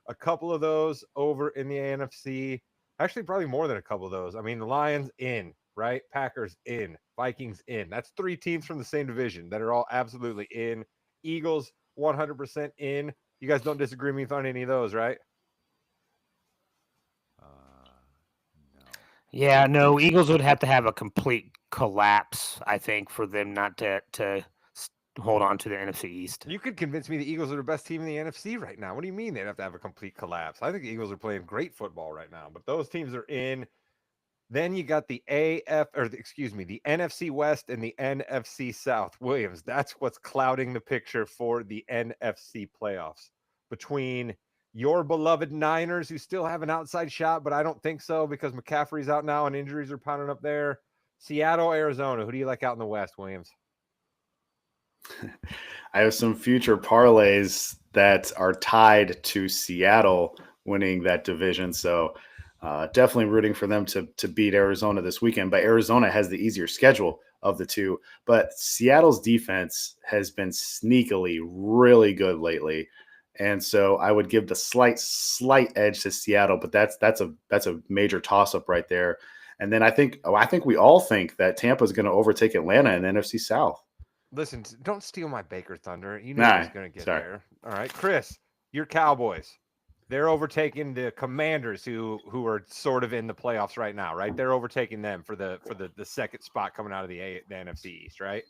a couple of those over in the NFC. Actually, probably more than a couple of those. I mean, the Lions in, right? Packers in, Vikings in. That's 3 teams from the same division that are all absolutely in. Eagles 100% in. You guys don't disagree with me on any of those, right? No. Yeah, no, Eagles would have to have a complete collapse, I think, for them not to hold on to the NFC East. You could convince me the Eagles are the best team in the NFC right now. What do you mean they'd have to have a complete collapse? I think the Eagles are playing great football right now, but those teams are in. Then you got the the NFC West and the NFC South. Williams, that's what's clouding the picture for the NFC playoffs between your beloved Niners, who still have an outside shot, but I don't think so because McCaffrey's out now and injuries are pounding up there. Seattle, Arizona. Who do you like out in the West, Williams? I have some future parlays that are tied to Seattle winning that division. So definitely rooting for them to beat Arizona this weekend. But Arizona has the easier schedule of the two. But Seattle's defense has been sneakily really good lately. And so I would give the slight edge to Seattle, but that's a major toss-up right there. And then I think we all think that Tampa is going to overtake Atlanta in the NFC South. Listen, don't steal my Baker thunder. You know he's going to get there. All right, Chris, your Cowboys. They're overtaking the Commanders, who are sort of in the playoffs right now, right? They're overtaking them for the second spot coming out of the NFC East, right?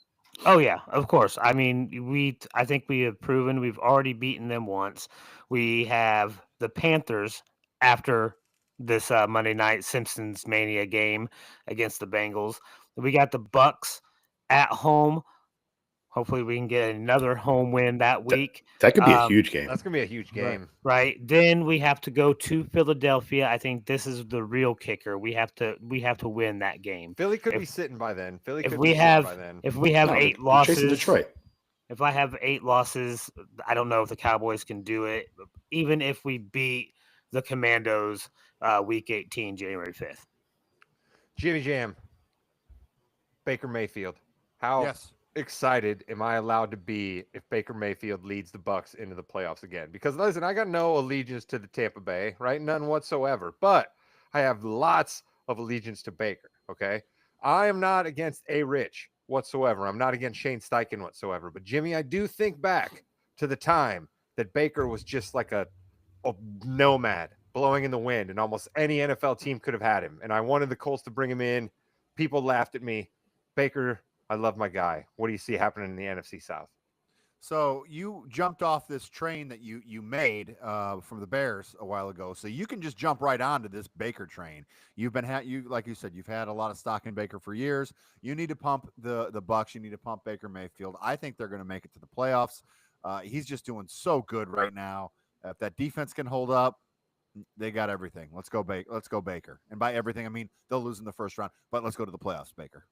Oh yeah, of course. I mean, I think we have proven we've already beaten them once. We have the Panthers after this Monday night Simpsons Mania game against the Bengals. We got the Bucks at home. Hopefully we can get another home win that week. That could be a huge game. That's going to be a huge game. Right. Then we have to go to Philadelphia. I think this is the real kicker. We have to win that game. Philly could be sitting by then. If we have 8 losses, Detroit. If I have 8 losses, I don't know if the Cowboys can do it. Even if we beat the Commandos week 18, January 5th. Jimmy Jam. Baker Mayfield. How excited am I allowed to be if Baker Mayfield leads the Bucks into the playoffs again? Because listen, I got no allegiance to the Tampa Bay, right? None whatsoever. But I have lots of allegiance to Baker. Okay, I am not against A-Rich whatsoever. I'm not against Shane Steichen whatsoever. But Jimmy, I do think back to the time that Baker was just like a nomad blowing in the wind, and almost any NFL team could have had him. And I wanted the Colts to bring him in. People laughed at me. Baker, I love my guy. What do you see happening in the NFC South? So you jumped off this train that you made from the Bears a while ago. So you can just jump right onto this Baker train. You've been like you said, you've had a lot of stock in Baker for years. You need to pump the Bucks. You need to pump Baker Mayfield. I think they're going to make it to the playoffs. He's just doing so good right now. If that defense can hold up, they got everything. Let's go Baker. And by everything, I mean they'll lose in the first round, but let's go to the playoffs, Baker.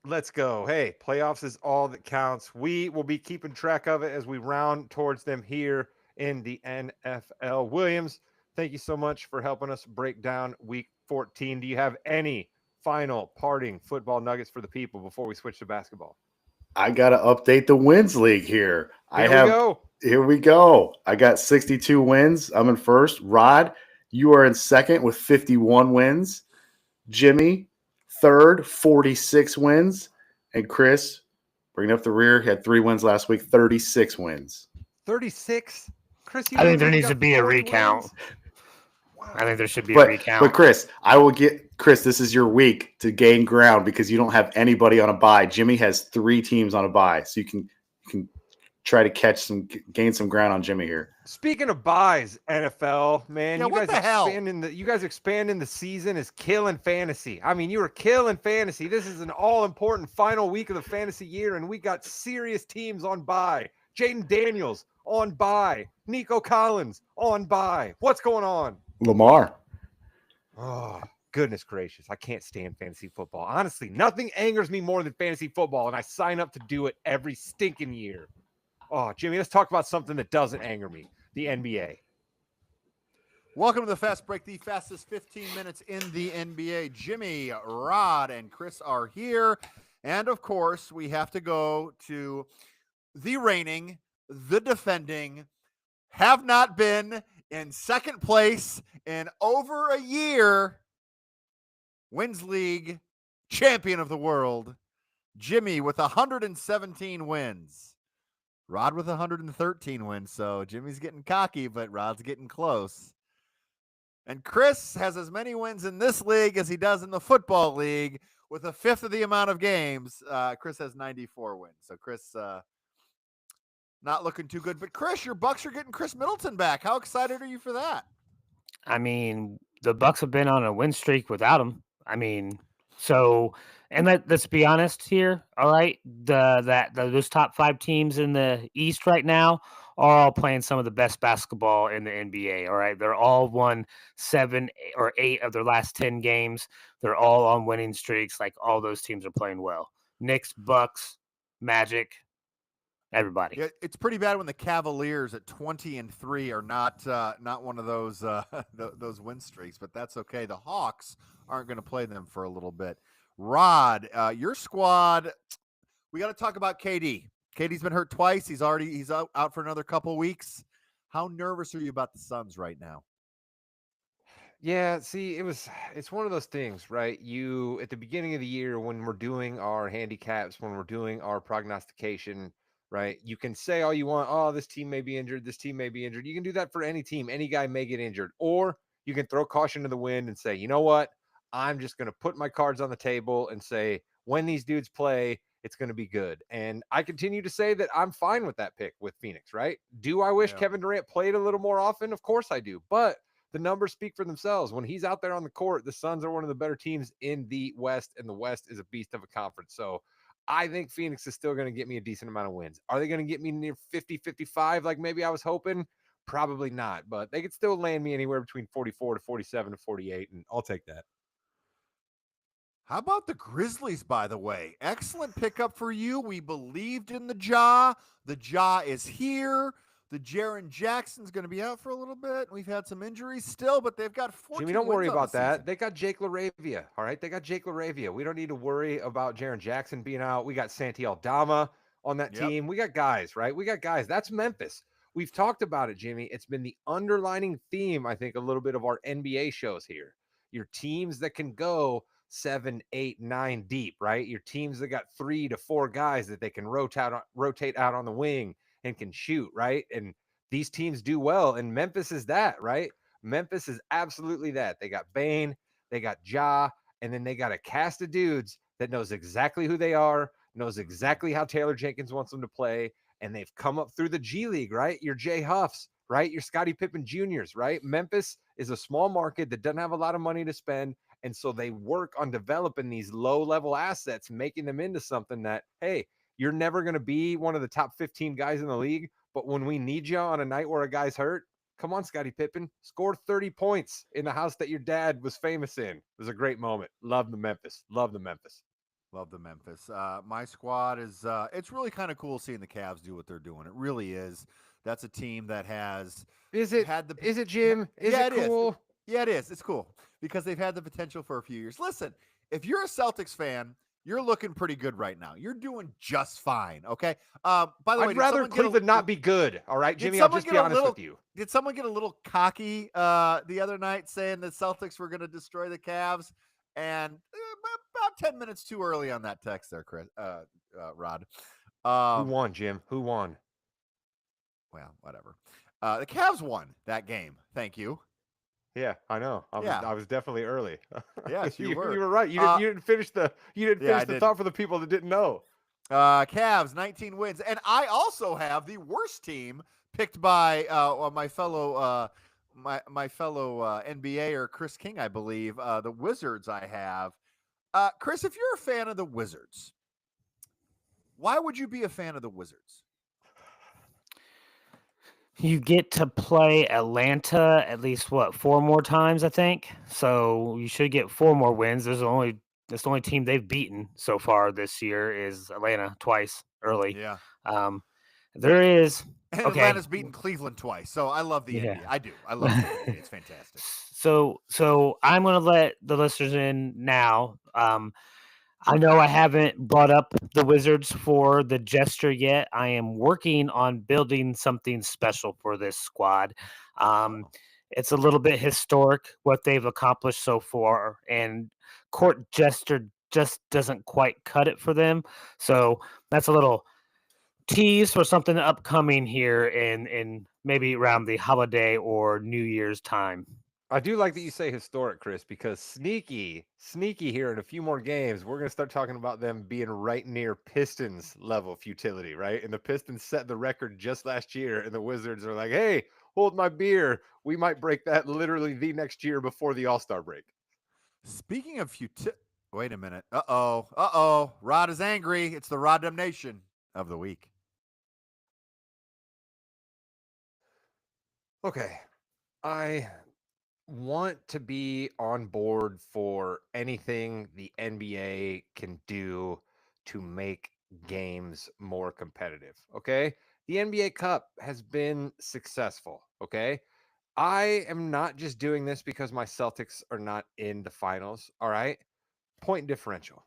Let's go. Hey, playoffs is all that counts. We will be keeping track of it as we round towards them here in the NFL. Williams, thank you so much for helping us break down week 14. Do you have any final parting football nuggets for the people before we switch to basketball? I got to update the wins league here. Here we go. I got 62 wins. I'm in first. Rod, you are in second with 51 wins. Jimmy, third, 46 wins. And Chris, bringing up the rear, had 3 wins last week, 36 wins. 36? Chris, I think there needs to be a recount. Wow. I think there should be a recount. But Chris, this is your week to gain ground because you don't have anybody on a bye. Jimmy has 3 teams on a bye. So you can try to gain some ground on Jimmy here. Speaking of buys, NFL, man, yeah, you guys expanding the season is killing fantasy. I mean, you were killing fantasy. This is an all-important final week of the fantasy year, and we got serious teams on bye. Jaden Daniels on bye. Nico Collins on bye. What's going on? Lamar. Oh, goodness gracious. I can't stand fantasy football. Honestly, nothing angers me more than fantasy football, and I sign up to do it every stinking year. Oh, Jimmy, let's talk about something that doesn't anger me, the NBA. Welcome to the Fast Break, the fastest 15 minutes in the NBA. Jimmy, Rod, and Chris are here. And, of course, we have to go to the reigning, the defending, have not been in second place in over a year, wins league champion of the world, Jimmy with 117 wins. Rod with 113 wins, so Jimmy's getting cocky, but Rod's getting close. And Chris has as many wins in this league as he does in the football league with a fifth of the amount of games. Chris has 94 wins, so Chris not looking too good. But Chris, your Bucks are getting Chris Middleton back. How excited are you for that? I mean, the Bucks have been on a win streak without him. I mean, and let's be honest here. All right, those top 5 teams in the East right now are all playing some of the best basketball in the NBA. All right, they're all won 7 or 8 of their last 10 games. They're all on winning streaks. Like all those teams are playing well. Knicks, Bucks, Magic, everybody. Yeah, it's pretty bad when the Cavaliers at 20-3 are not one of those those win streaks, but that's okay. The Hawks aren't going to play them for a little bit. Rod, your squad, we got to talk about KD. KD's been hurt twice. He's out for another couple of weeks. How nervous are you about the Suns right now? Yeah, see, it's one of those things, right? You at the beginning of the year when we're doing our handicaps, when we're doing our prognostication, right? You can say all you want, oh, this team may be injured, this team may be injured. You can do that for any team. Any guy may get injured. Or you can throw caution to the wind and say, you know what? I'm just going to put my cards on the table and say, when these dudes play, it's going to be good. And I continue to say that I'm fine with that pick with Phoenix, right? Do I wish Kevin Durant played a little more often? Of course I do. But the numbers speak for themselves. When he's out there on the court, the Suns are one of the better teams in the West, and the West is a beast of a conference. So I think Phoenix is still going to get me a decent amount of wins. Are they going to get me near 50, 55 like maybe I was hoping? Probably not, but they could still land me anywhere between 44 to 47 to 48, and I'll take that. How about the Grizzlies, by the way? Excellent pickup for you. We believed in the Ja. The Ja is here. The Jaren Jackson's going to be out for a little bit. We've had some injuries still, but they've got 14 Jimmy, don't worry about that. Season. They got Jake LaRavia, all right? They got Jake LaRavia. We don't need to worry about Jaren Jackson being out. We got Santi Aldama on that team. We got guys, right? We got guys. That's Memphis. We've talked about it, Jimmy. It's been the underlining theme, I think, a little bit of our NBA shows here. Your teams that can go 7, 8, 9 deep, right? Your teams that got 3 to 4 guys that they can rotate out on the wing and can shoot, right? And these teams do well, and Memphis is that, right? Memphis is absolutely that. They got Bane, they got Ja, and then they got a cast of dudes that knows exactly who they are, knows exactly how Taylor Jenkins wants them to play, and they've come up through the G League, right? Your Jay Huffs, right? Your Scottie Pippen Juniors, right? Memphis is a small market that doesn't have a lot of money to spend, and so they work on developing these low-level assets, making them into something that, hey, you're never going to be one of the top 15 guys in the league, but when we need you on a night where a guy's hurt, come on, Scottie Pippen, score 30 points in the house that your dad was famous in. It was a great moment. Love the Memphis. Love the Memphis. Love the Memphis. My squad is, it's really kind of cool seeing the Cavs do what they're doing. It really is. That's a team that has Is it, had the, is it, Jim? Is yeah, it it is. cool? Yeah, it is. It's cool because they've had the potential for a few years. Listen, if you're a Celtics fan, you're looking pretty good right now. You're doing just fine. Okay. By the way, I'd rather Cleveland not be good. All right, Jimmy, I'll just be honest with you. Did someone get a little cocky the other night saying the Celtics were going to destroy the Cavs? And about 10 minutes too early on that text there, Chris, Rod. Who won, Jim? Who won? Well, whatever. The Cavs won that game. Thank you. Yeah, I know. I was definitely early. Yes, you were. You were right. You didn't finish the thought for the people that didn't know. Cavs 19 wins, and I also have the worst team picked by my fellow NBAer Chris King, I believe. The Wizards. I have Chris. If you're a fan of the Wizards, why would you be a fan of the Wizards? You get to play Atlanta at least 4 more times, I think. So you should get 4 more wins. That's the only team they've beaten so far this year is Atlanta twice early. Yeah. There is and Atlanta's beaten Cleveland twice. So I love the NBA. I do. I love the NBA. It's fantastic. So I'm going to let the listeners in now. I know I haven't brought up the Wizards for the gesture yet. I am working on building something special for this squad. It's a little bit historic what they've accomplished so far, and court gesture just doesn't quite cut it for them. So that's a little tease for something upcoming here in maybe around the holiday or New Year's time. I do like that you say historic, Chris, because sneaky here in a few more games, we're going to start talking about them being right near Pistons level futility, right? And the Pistons set the record just last year, and the Wizards are like, hey, hold my beer. We might break that literally the next year before the All-Star break. Speaking of wait a minute. Uh-oh. Rod is angry. It's the Rod Damnation of the week. Okay. I want to be on board for anything the NBA can do to make games more competitive. Okay. The NBA Cup has been successful. Okay. I am not just doing this because my Celtics are not in the finals. All right. Point differential.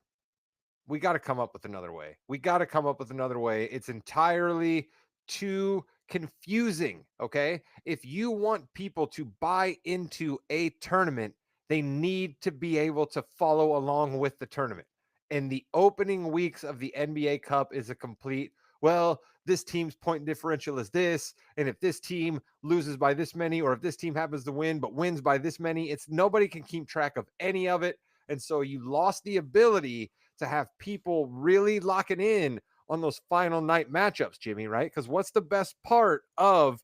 We got to come up with another way. It's entirely too confusing. Okay. If you want people to buy into a tournament, they need to be able to follow along with the tournament. And the opening weeks of the NBA Cup is a complete, well, this team's point differential is this. And if this team loses by this many, or if this team happens to win, but wins by this many, nobody can keep track of any of it. And so you lost the ability to have people really locking in on those final night matchups, Jimmy, right? Because what's the best part of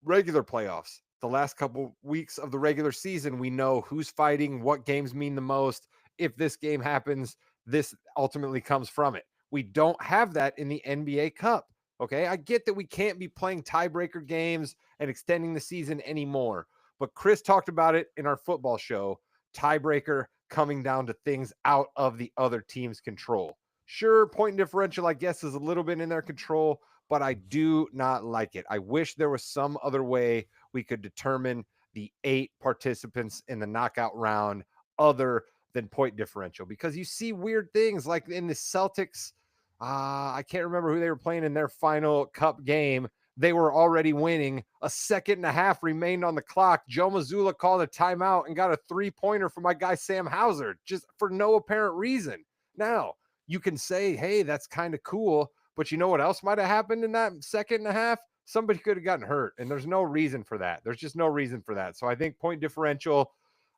regular playoffs? The last couple weeks of the regular season, we know who's fighting, what games mean the most. If this game happens, this ultimately comes from it. We don't have that in the NBA Cup. Okay, I get that we can't be playing tiebreaker games and extending the season anymore. But Chris talked about it in our football show. Tiebreaker coming down to things out of the other team's control. Sure, point differential, I guess, is a little bit in their control, but I do not like it. I wish there was some other way we could determine the 8 participants in the knockout round other than point differential, because you see weird things like in the Celtics. I can't remember who they were playing in their final cup game. They were already winning. A second and a half remained on the clock. Joe Mazzulla called a timeout and got a 3-pointer from my guy Sam Hauser, just for no apparent reason. Now, you can say, hey, that's kind of cool, but you know what else might have happened in that second and a half? somebody could have gotten hurt, and there's no reason for that. There's just no reason for that. So I think point differential,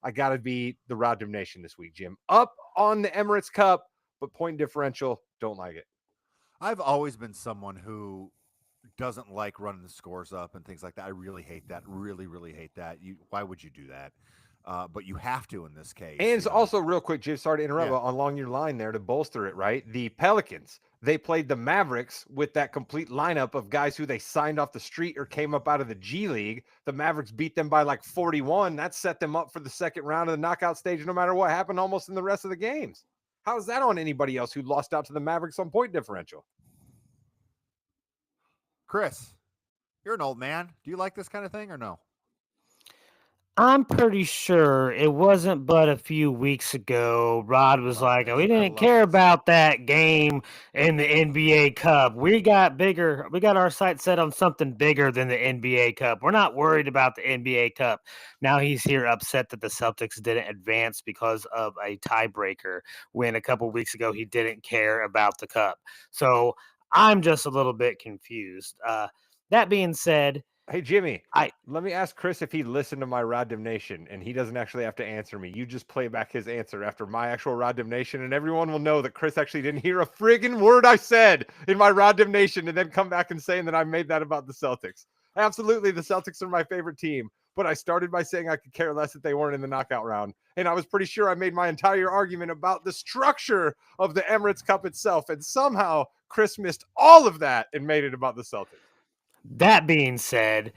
I got to be the Rod Nation this week, Jim. Up on the Emirates Cup, but point differential, don't like it. I've always been someone who doesn't like running the scores up and things like that. I really hate that. Really, really hate that. Why would you do that? But you have to in this case. And also, real quick, Jim, sorry to interrupt, Yeah. but along your line there to bolster it, right? The Pelicans, they played the Mavericks with that complete lineup of guys who they signed off the street or came up out of the G League. The Mavericks beat them by like 41. That set them up for the second round of the knockout stage, no matter what happened almost in the rest of the games. How is that on anybody else who lost out to the Mavericks on point differential? Chris, you're an old man. Do you like this kind of thing or no? I'm pretty sure it wasn't but a few weeks ago. Rod was like, "We didn't care about that game in the NBA Cup. We got bigger. We got our sights set on something bigger than the NBA Cup. We're not worried about the NBA Cup." Now he's here upset that the Celtics didn't advance because of a tiebreaker, when a couple weeks ago he didn't care about the Cup. So I'm just a little bit confused. That being said, hey, Jimmy, let me ask Chris if he listened to my Rod Nation, and he doesn't actually have to answer me. You just play back his answer after my actual Rod Nation, and everyone will know that Chris actually didn't hear a friggin' word I said in my Rod Nation, and then come back and saying that I made that about the Celtics. Absolutely, the Celtics are my favorite team, but I started by saying I could care less that they weren't in the knockout round, and I was pretty sure I made my entire argument about the structure of the Emirates Cup itself, and somehow Chris missed all of that and made it about the Celtics. That being said,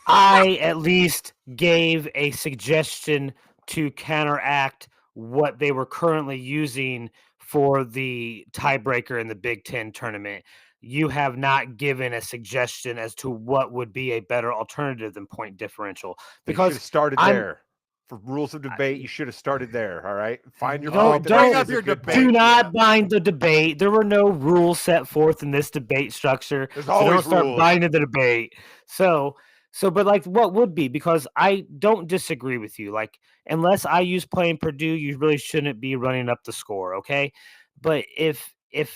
I at least gave a suggestion to counteract what they were currently using for the tiebreaker in the Big Ten tournament. You have not given a suggestion as to what would be a better alternative than point differential. Because you should have started there. For rules of debate, you should have started there. All right, find your point. Bring up your debate. Do not bind the debate. There were no rules set forth in this debate structure. There's always don't start rules. binding the debate. So, but like, what would be? Because I don't disagree with you. Like, unless I use playing Purdue, you really shouldn't be running up the score. Okay, but if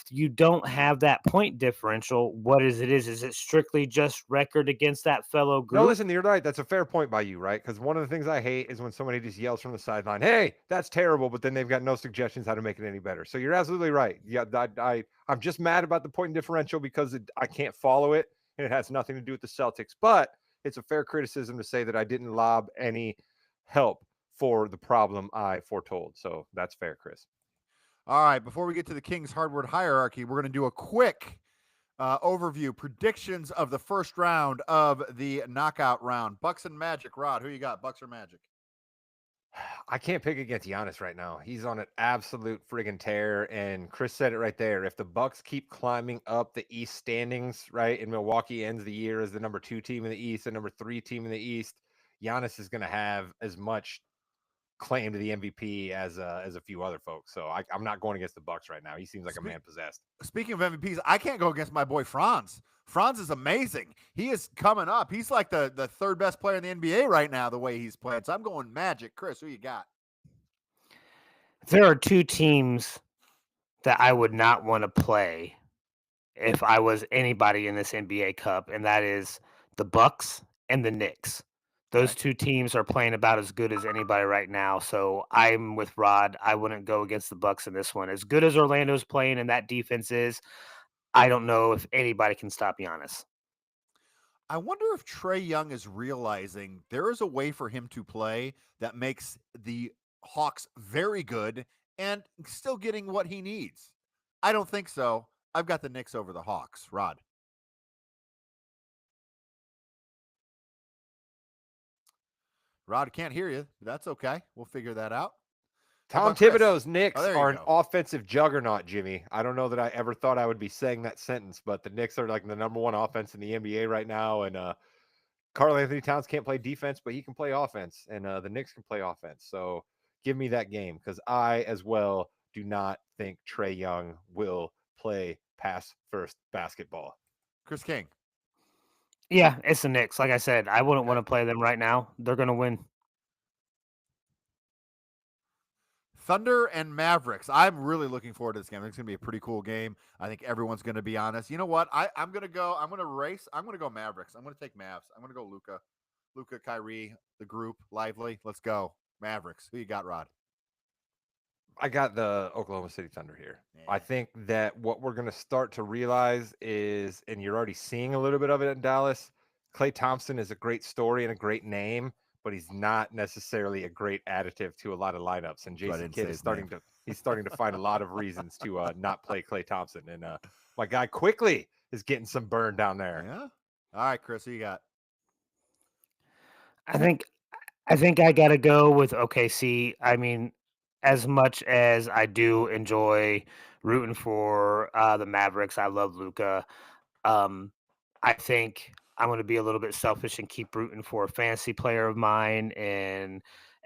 you don't have that point differential, what is it? Is it strictly just record against that fellow group? No, listen, you're right. That's a fair point by you, right? Because one of the things I hate is when somebody just yells from the sideline, "Hey, that's terrible," but then they've got no suggestions how to make it any better. So you're absolutely right. Yeah, I'm just mad about the point differential because I can't follow it, and it has nothing to do with the Celtics. But it's a fair criticism to say that I didn't lob any help for the problem I foretold. So that's fair, Chris. All right, before we get to the Kings hardwood hierarchy, we're going to do a quick overview, predictions of the first round of the knockout round. Bucks and Magic. Rod, who you got, Bucks or Magic? I can't pick against Giannis right now. He's on an absolute friggin' tear, and Chris said it right there. If the Bucks keep climbing up the East standings, right, and Milwaukee ends the year as the number 2 team in the East, the number 3 team in the East, Giannis is going to have as much claim to the MVP as a few other folks. So I'm not going against the Bucks right now. He seems like a man possessed. Speaking of MVPs, I can't go against my boy Franz. Franz is amazing. He is coming up. He's like the third best player in the NBA right now, the way he's playing. So I'm going Magic. Chris, who you got? There are 2 teams that I would not want to play if I was anybody in this NBA Cup, and that is the Bucks and the Knicks. Those 2 teams are playing about as good as anybody right now. So I'm with Rod. I wouldn't go against the Bucks in this one. As good as Orlando's playing and that defense is, I don't know if anybody can stop Giannis. I wonder if Trae Young is realizing there is a way for him to play that makes the Hawks very good and still getting what he needs. I don't think so. I've got the Knicks over the Hawks. Rod. Rod, can't hear you. That's okay. We'll figure that out. Tom Thibodeau's Knicks are an offensive juggernaut, Jimmy. I don't know that I ever thought I would be saying that sentence, but the Knicks are like the number 1 offense in the NBA right now. And Karl-Anthony Towns can't play defense, but he can play offense. And the Knicks can play offense. So give me that game, because I as well do not think Trae Young will play pass first basketball. Chris King. Yeah, it's the Knicks. Like I said, I wouldn't want to play them right now. They're going to win. Thunder and Mavericks. I'm really looking forward to this game. I think it's going to be a pretty cool game. I think everyone's going to be honest. You know what? I'm going to go Mavericks. I'm going to take Mavs. I'm going to go Luka, Kyrie, the group, lively. Let's go. Mavericks. Who you got, Rod? I got the Oklahoma City Thunder here. Yeah. I think that what we're going to start to realize is, and you're already seeing a little bit of it in Dallas, Klay Thompson is a great story and a great name, but he's not necessarily a great additive to a lot of lineups. And Jason Kidd is starting to find a lot of reasons to not play Klay Thompson. And my guy Quickly is getting some burn down there. Yeah. All right, Chris, who you got? I think I gotta go with OKC. I mean, as much as I do enjoy rooting for the Mavericks, I love Luca. I think I'm going to be a little bit selfish and keep rooting for a fantasy player of mine in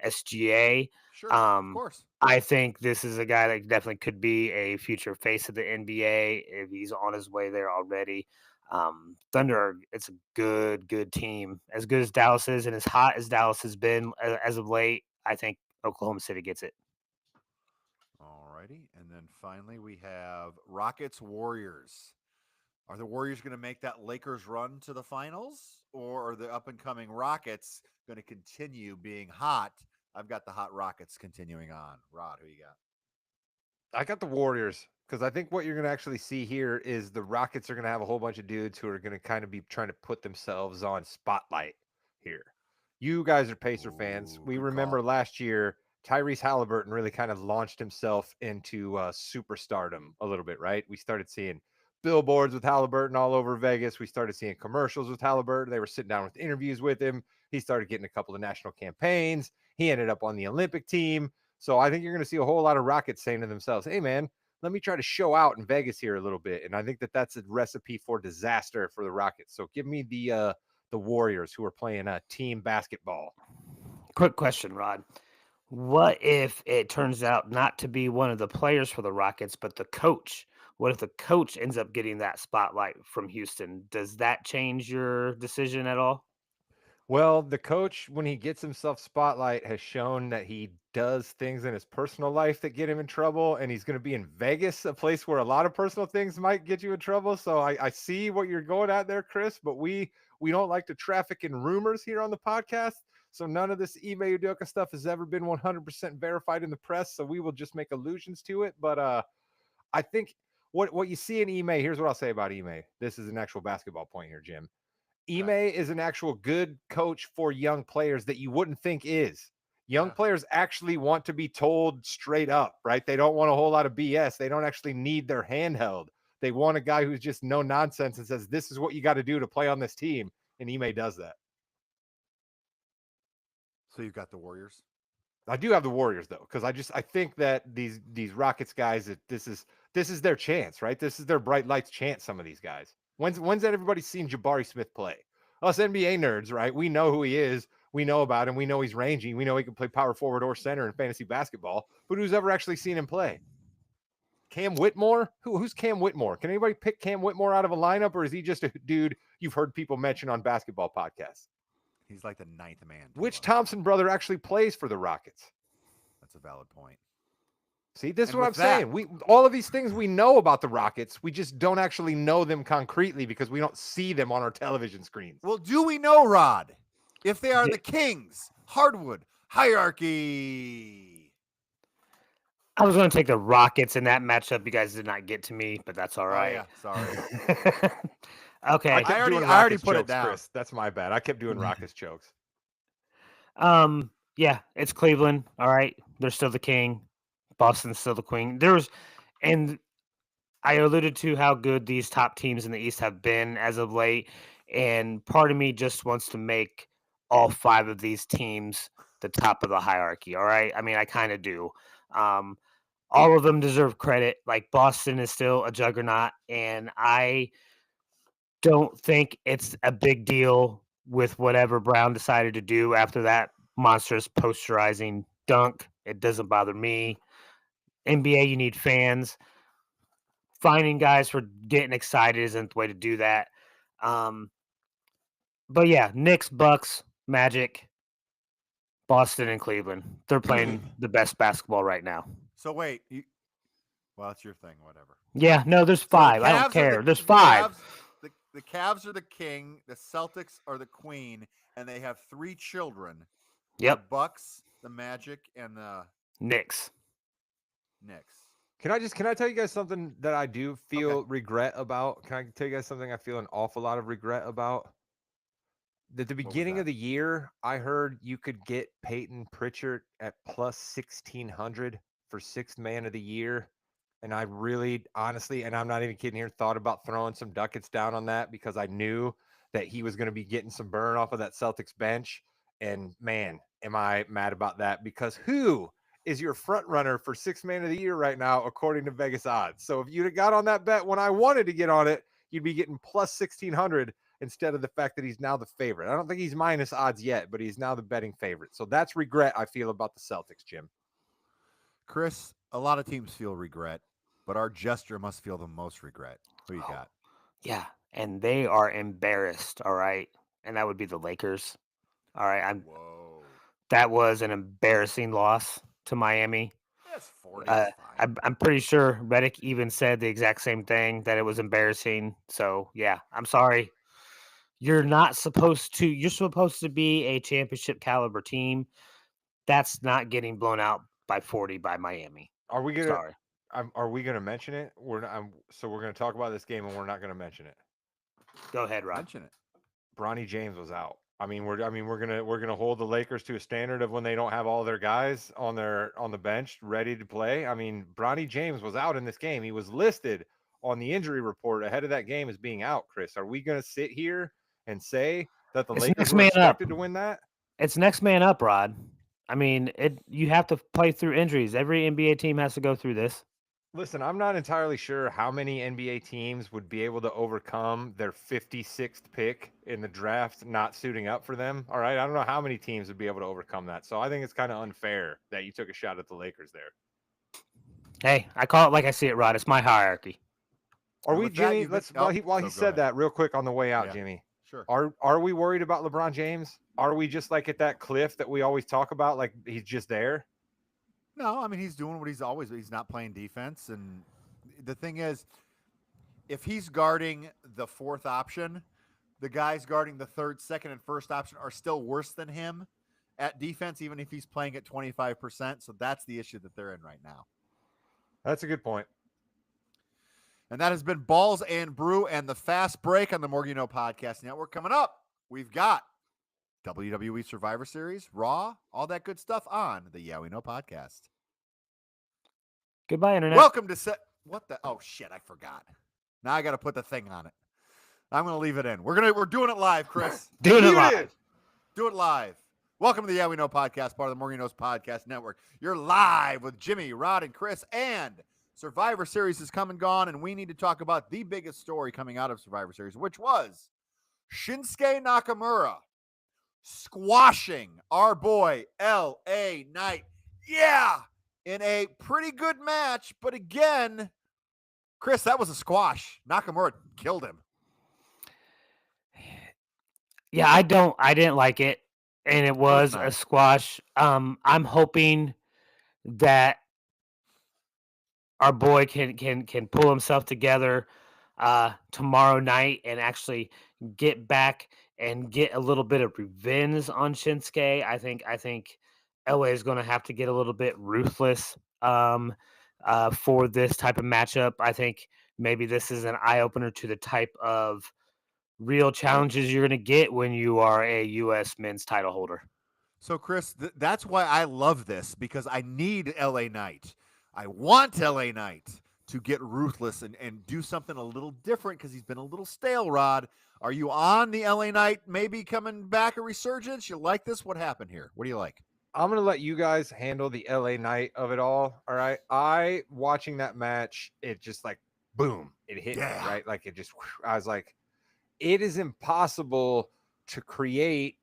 SGA. Sure, of course. I think this is a guy that definitely could be a future face of the NBA if he's on his way there already. Thunder, it's a good team. As good as Dallas is and as hot as Dallas has been as of late, I think Oklahoma City gets it. All righty. And then finally we have Rockets Warriors. Are the Warriors going to make that Lakers run to the finals, or are the up-and-coming Rockets going to continue being hot? I've got the hot Rockets continuing on. Rod, who you got? I got the Warriors, because I think what you're going to actually see here is the Rockets are going to have a whole bunch of dudes who are going to kind of be trying to put themselves on spotlight here. You guys are Pacer fans. We remember last year, Tyrese Halliburton really kind of launched himself into superstardom a little bit, right? We started seeing billboards with Halliburton all over Vegas. We started seeing commercials with Halliburton. They were sitting down with interviews with him. He started getting a couple of national campaigns. He ended up on the Olympic team. So I think you're going to see a whole lot of Rockets saying to themselves, hey, man, let me try to show out in Vegas here a little bit. And I think that that's a recipe for disaster for the Rockets. So give me the Warriors, who are playing team basketball. Quick question, Rod. What if it turns out not to be one of the players for the Rockets, but the coach? What if the coach ends up getting that spotlight from Houston? Does that change your decision at all? Well, the coach, when he gets himself spotlight, has shown that he does things in his personal life that get him in trouble, and he's going to be in Vegas, a place where a lot of personal things might get you in trouble. So I see what you're going at there, Chris, but we don't like to traffic in rumors here on the podcast. So none of this Ime Udoka stuff has ever been 100% verified in the press, so we will just make allusions to it. But I think what you see in Ime, here's what I'll say about Ime. This is an actual basketball point here, Jim. Ime is an actual good coach for young players that you wouldn't think is. Young players actually want to be told straight up, right? They don't want a whole lot of BS. They don't actually need their hand held. They want a guy who's just no nonsense and says, this is what you got to do to play on this team. And Ime does that. So you've got the Warriors? I do have the Warriors, though, because I think that these Rockets guys, that this is their chance, right? This is their bright lights chance, some of these guys. When's that everybody seen Jabari Smith play? Us NBA nerds, right? We know who he is. We know about him. We know he's rangy. We know he can play power forward or center in fantasy basketball. But who's ever actually seen him play? Cam Whitmore? Who's Cam Whitmore? Can anybody pick Cam Whitmore out of a lineup, or is he just a dude you've heard people mention on basketball podcasts? He's like the ninth man. Which Thompson brother actually plays for the Rockets? That's a valid point. See, this is what I'm saying. All of these things we know about the Rockets, we just don't actually know them concretely because we don't see them on our television screens. Well, do we know, Rod, if they are the Kings, hardwood, hierarchy? I was going to take the Rockets in that matchup. You guys did not get to me, but that's all right. Oh, yeah, sorry. Okay. I already put it down. Chris. That's my bad. I kept doing Rockets jokes. Yeah, it's Cleveland. All right. They're still the king. Boston's still the queen. And I alluded to how good these top teams in the East have been as of late. And part of me just wants to make all five of these teams the top of the hierarchy. All right. I mean, I kind of do. All of them deserve credit. Like Boston is still a juggernaut. And I don't think it's a big deal with whatever Brown decided to do after that monstrous posterizing dunk. It doesn't bother me. NBA, you need fans. Finding guys for getting excited isn't the way to do that. But yeah, Knicks, Bucks, Magic, Boston and Cleveland. They're playing the best basketball right now. So wait, well, that's your thing, whatever. Yeah, no, there's So the 5. I don't Cavs are care. There's 5. The Cavs are the king, the Celtics are the queen, and they have 3 children. Yep. The Bucks, the Magic, and the Knicks. Can I tell you guys something that I do feel regret about? Can I tell you guys something I feel an awful lot of regret about? At the beginning of the year, I heard you could get Peyton Pritchard at plus 1,600 for 6th man of the year. And I really, honestly, and I'm not even kidding here, thought about throwing some ducats down on that because I knew that he was going to be getting some burn off of that Celtics bench. And man, am I mad about that, because who is your front runner for 6th man of the year right now, according to Vegas odds? So if you'd have got on that bet when I wanted to get on it, you'd be getting plus 1,600 instead of the fact that he's now the favorite. I don't think he's minus odds yet, but he's now the betting favorite. So that's regret I feel about the Celtics, Jim. Chris, a lot of teams feel regret, but our gesture must feel the most regret. Who you got? Yeah, and they are embarrassed, all right? And that would be the Lakers. All right, Whoa. that was an embarrassing loss to Miami. That's 40. I'm pretty sure Redick even said the exact same thing, that it was embarrassing. So, yeah, I'm sorry. You're supposed to be a championship caliber team. That's not getting blown out by 40 by Miami. Are we gonna? Sorry. Are we gonna mention it? We're not. So we're gonna talk about this game, and we're not gonna mention it. Go ahead, Rod. Mention it. Bronny James was out. We're gonna hold the Lakers to a standard of when they don't have all their guys on the bench ready to play. Bronny James was out in this game. He was listed on the injury report ahead of that game as being out. Chris, are we gonna sit here and say that the Lakers were expected to win that? It's next man up, Rod. You have to play through injuries. Every NBA team has to go through this. Listen, I'm not entirely sure how many NBA teams would be able to overcome their 56th pick in the draft not suiting up for them. All right. I don't know how many teams would be able to overcome that. So I think it's kind of unfair that you took a shot at the Lakers there. Hey, I call it like I see it, Rod. It's my hierarchy. Are we, Jimmy? While he said that real quick on the way out, Jimmy. Sure. Are we worried about LeBron James? Are we just like at that cliff that we always talk about? Like he's just there? No, he's doing what he's not playing defense. And the thing is, if he's guarding the 4th option, the guys guarding the 3rd, 2nd, and 1st option are still worse than him at defense, even if he's playing at 25%. So that's the issue that they're in right now. That's a good point. And that has been Balls and Brew and the Fast Break on the More You Know Podcast Network. Coming up, we've got WWE Survivor Series, Raw, all that good stuff on the Yeah We Know podcast. Goodbye, Internet. Welcome to what the? Oh shit, I forgot. Now I got to put the thing on it. I'm going to leave it in. We're doing it live, Chris. Doing it live. Do it live. Welcome to the Yeah We Know podcast, part of the More You Know's podcast network. You're live with Jimmy, Rod, and Chris, and Survivor Series has come and gone, and we need to talk about the biggest story coming out of Survivor Series, which was Shinsuke Nakamura squashing our boy LA Knight. Yeah, in a pretty good match, but again, Chris, that was a squash. Nakamura killed him. Yeah, I didn't like it, and it was a squash. I'm hoping that our boy can pull himself together tomorrow night and actually get back and get a little bit of revenge on Shinsuke. I think LA is going to have to get a little bit ruthless for this type of matchup. I think maybe this is an eye opener to the type of real challenges you're going to get when you are a U.S. men's title holder. So, Chris, that's why I love this, because I need LA Knight. I want LA Knight to get ruthless and do something a little different because he's been a little stale, Rod. Are you on the LA Knight maybe coming back, a resurgence? You like this? What happened here? What do you like? I'm going to let you guys handle the LA Knight of it all. All right. Watching that match, it just like, boom, it hit me, right? Like it just, I was like, it is impossible to create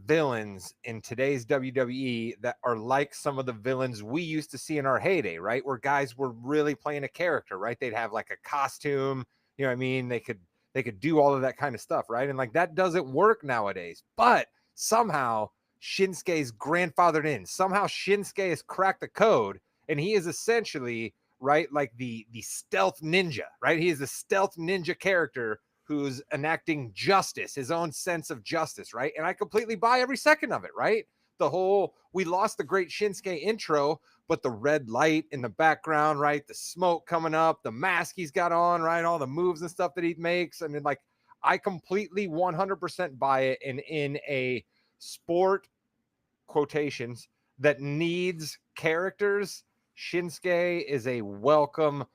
villains in today's WWE that are like some of the villains we used to see in our heyday, right? Where guys were really playing a character, right? They'd have like a costume, you know what I mean? They could do all of that kind of stuff, right? And like that doesn't work nowadays. But somehow Shinsuke's grandfathered in. Somehow Shinsuke has cracked the code, and he is essentially, right, like the stealth ninja, right? He is a stealth ninja character who's enacting justice, his own sense of justice, right? And I completely buy every second of it, right? The whole, we lost the great Shinsuke intro, but the red light in the background, right? The smoke coming up, the mask he's got on, right? All the moves and stuff that he makes. I mean, like, I completely 100% buy it. And in a sport, quotations, that needs characters, Shinsuke is a welcome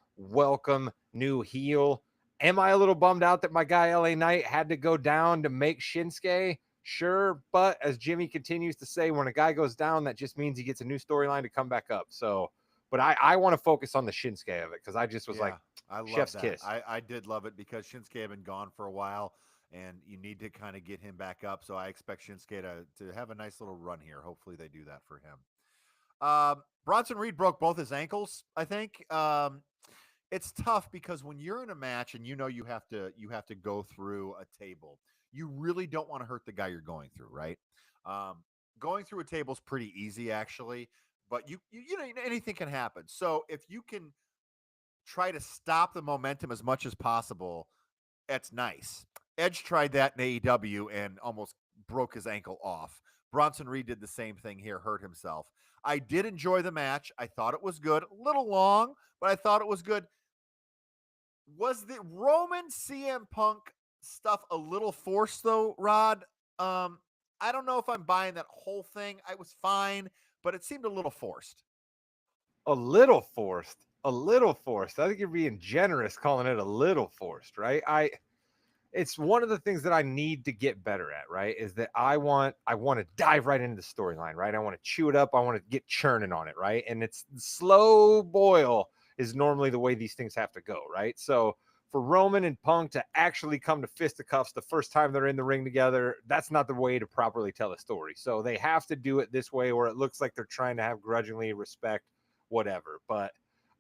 new heel. Am I a little bummed out that my guy LA Knight had to go down to make Shinsuke? Sure, but as Jimmy continues to say, when a guy goes down, that just means he gets a new storyline to come back up. So, but I want to focus on the Shinsuke of it, because I just was like, I love chef's that. kiss. I did love it because Shinsuke had been gone for a while, and you need to kind of get him back up. So I expect Shinsuke to have a nice little run here. Hopefully they do that for him. Bronson Reed broke both his ankles, I think. It's tough because when you're in a match and you know you have to go through a table, you really don't want to hurt the guy you're going through, right? Going through a table is pretty easy, actually, but you know, anything can happen. So if you can try to stop the momentum as much as possible, that's nice. Edge tried that in AEW and almost broke his ankle off. Bronson Reed did the same thing here, hurt himself. I did enjoy the match. I thought it was good. A little long, but I thought it was good. Was the Roman CM Punk stuff a little forced, though, Rod? I don't know if I'm buying that whole thing. I was fine, but it seemed a little forced. A little forced. I think you're being generous calling it a little forced, right? It's one of the things that I need to get better at, right? Is that I want to dive right into the storyline, right? I want to chew it up. I want to get churning on it, right? And it's slow boil is normally the way these things have to go, right? So for Roman and Punk to actually come to fisticuffs the first time they're in the ring together, that's not the way to properly tell a story. So they have to do it this way where it looks like they're trying to have grudgingly respect, whatever. But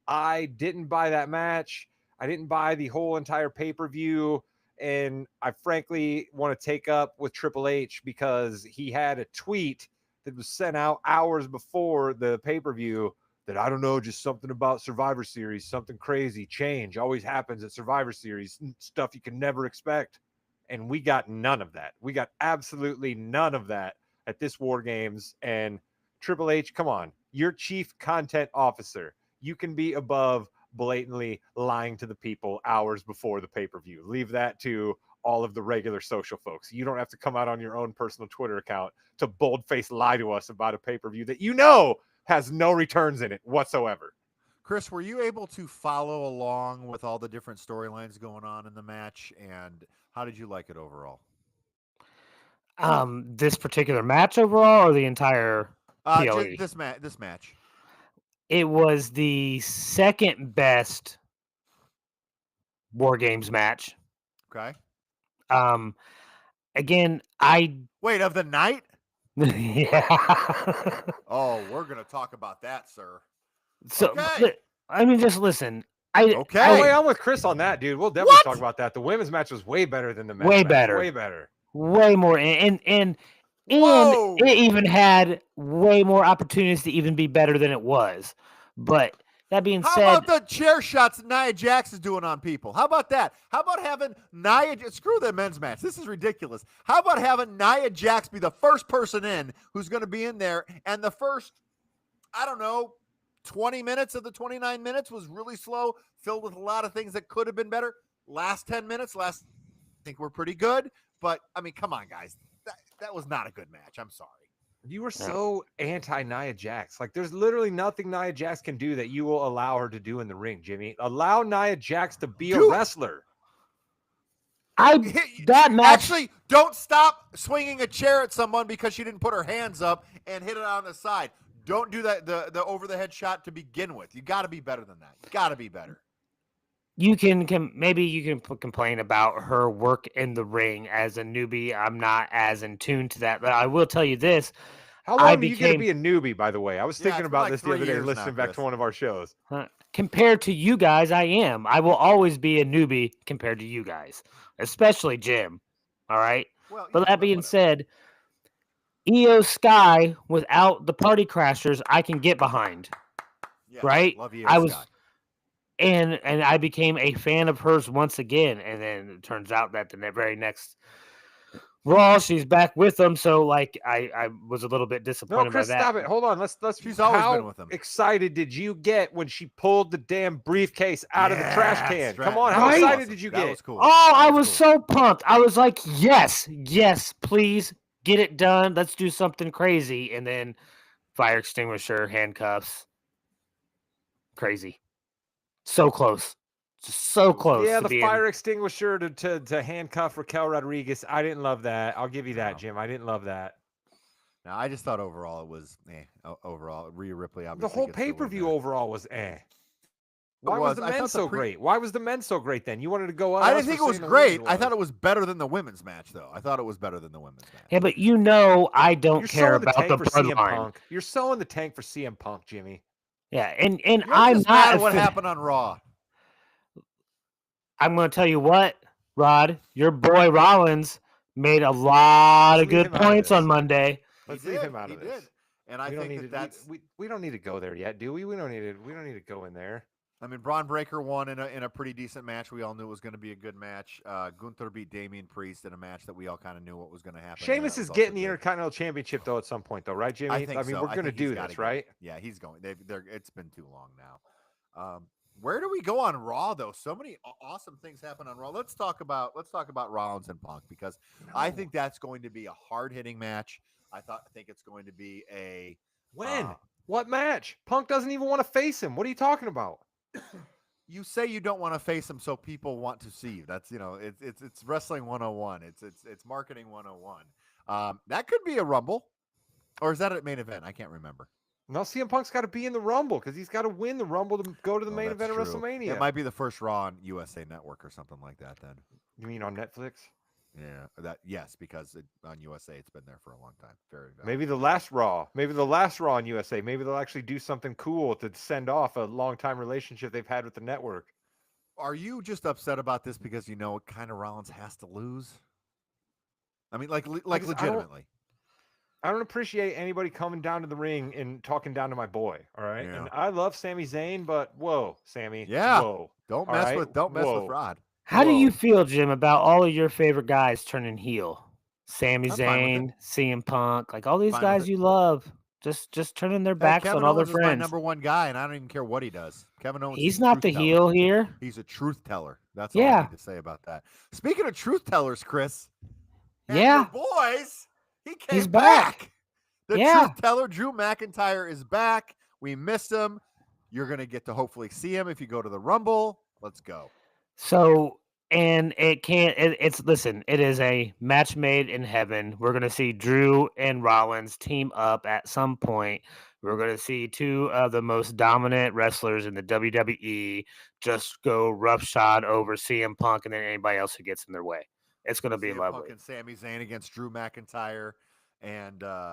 I didn't buy that match. I didn't buy the whole entire pay-per-view. And I frankly want to take up with Triple H because he had a tweet that was sent out hours before the pay-per-view that, I don't know, just something about Survivor Series, something crazy, change always happens at Survivor Series, stuff you can never expect. And we got none of that. We got absolutely none of that at this War Games. And Triple H, come on, you're chief content officer. You can be above blatantly lying to the people hours before the pay-per-view. Leave that to all of the regular social folks. You don't have to come out on your own personal Twitter account to bold-faced lie to us about a pay-per-view that you know has no returns in it whatsoever. Chris, were you able to follow along with all the different storylines going on in the match, and how did you like it overall? This particular match overall, or the entire PLE? This match. It was the second best War Games match. Okay. Again, wait, of the night? Yeah. Oh, we're gonna talk about that, sir. So, okay. I mean, just listen. Okay. I'm with Chris on that, dude. We'll definitely talk about that. The women's match was way better than the men's match. Way better. Way more. And it even had way more opportunities to even be better than it was. But that being said, how about the chair shots Nia Jax is doing on people? How about that? How about having screw the men's match. This is ridiculous. How about having Nia Jax be the first person in who's going to be in there, and the first, I don't know, 20 minutes of the 29 minutes was really slow, filled with a lot of things that could have been better. Last 10 minutes, I think we're pretty good. But, I mean, come on, guys. That was not a good match. I'm sorry. You were so anti-Nia Jax. Like, there's literally nothing Nia Jax can do that you will allow her to do in the ring, Jimmy. Allow Nia Jax to be a wrestler. That match. Actually, don't stop swinging a chair at someone because she didn't put her hands up and hit it on the side. Don't do that, the over-the-head shot to begin with. You got to be better than that. You got to be better. You can maybe you can complain about her work in the ring as a newbie. I'm not as in tune to that, but I will tell you this. How long are you going to be a newbie, by the way? I was thinking about this the other day, listening back to one of our shows. Compared to you guys, I am. I will always be a newbie compared to you guys, especially Jim. All right? Well, but that being said, Io Sky without the party crashers, I can get behind. Yeah, Right? love you, I was Scott. and I became a fan of hers once again, and then it turns out that the very next Raw, she's back with them. So like I was a little bit No, disappointed Chris, by that. stop it. Hold on. Let's. She's always been how with them. excited did you get when she pulled the damn briefcase out of the trash can? Come on, how Right? excited did you That get? was cool. Oh, I That was cool. so pumped. I was like, yes, please get it done. Let's do something crazy. And then fire extinguisher, handcuffs. Crazy. So close. Just so close. Yeah, to the being, fire extinguisher to handcuff Raquel Rodriguez. I didn't love that. I'll give you that, No. Jim. I didn't love that. Now, I just thought overall it was overall. Rhea Ripley obviously The whole gets the win pay-per-view there. overall was Why was. was the I men thought the so great? Why was the men so great then? You wanted to go up. I didn't think it was great. I thought it was better than the women's match, though. I thought it was better than the women's match. Yeah, but I don't You're care sowing the about tank the for CM bloodline. Punk. You're sowing the tank for CM Punk, Jimmy. Yeah, and You're I'm just not mad at what happened on Raw. I'm going to tell you what, Rod, your boy Rollins made a lot Let's of leave good him out of points on this. Monday. Let's He leave did, him out he of this. did. And I We don't think need that's. we don't need to go there yet, do we? We don't need to go in there. I mean, Braun Breaker won in a pretty decent match. We all knew it was going to be a good match. Gunther beat Damian Priest in a match that we all kind of knew what was going to happen. Sheamus is getting the Intercontinental Championship though at some point though, right, Jimmy? I think mean, so. we're I going to think he's do gotta this, go. right? Yeah, he's going. It's been too long now. Where do we go on Raw though? So many awesome things happen on Raw. Let's talk about Rollins and Punk because I think that's going to be a hard-hitting match. I think it's going to be a What match? Punk doesn't even want to face him. What are you talking about? You say you don't want to face him, so people want to see you. That's it's wrestling 101. It's marketing 101. That could be a Rumble, or is that at main event? I can't remember. No, CM Punk's got to be in the Rumble because he's got to win the Rumble to go to the main event of That's true. WrestleMania. It might be the first Raw on USA Network or something like that. Then You mean on Netflix? Yeah, yes, because on USA it's been there for a long time. Very valid. Maybe the last Raw. Maybe the last Raw on USA. Maybe they'll actually do something cool to send off a long-time relationship they've had with the network. Are you just upset about this because you know kind of Rollins has to lose? I mean, like legitimately. I don't appreciate anybody coming down to the ring and talking down to my boy. All right, Yeah. and I love Sami Zayn, but whoa, Sammy. Yeah. Whoa. Don't All mess right? with Whoa. Rod. How do Whoa. you feel, Jim, about all of your favorite guys turning heel? Sami I'm fine with Zayn, CM Punk, like all these Fine with guys it. you love, just turning their backs Kevin on all Owens their is my friends. number one guy, and I don't even care what he does. Kevin Owens. He's is a not the truth teller. heel here. He's a truth teller. That's all I Yeah. need to say about that. Speaking of truth tellers, Chris. and Yeah. your boys. He came He's back. The Yeah. truth teller, Drew McIntyre, is back. We missed him. You're going to get to hopefully see him if you go to the Rumble. Let's go. So, and listen, it is a match made in heaven. We're going to see Drew and Rollins team up at some point. We're going to see two of the most dominant wrestlers in the WWE just go roughshod over CM Punk and then anybody else who gets in their way. It's going to be CM lovely. Punk and Sami Zayn against Drew McIntyre and Rollins,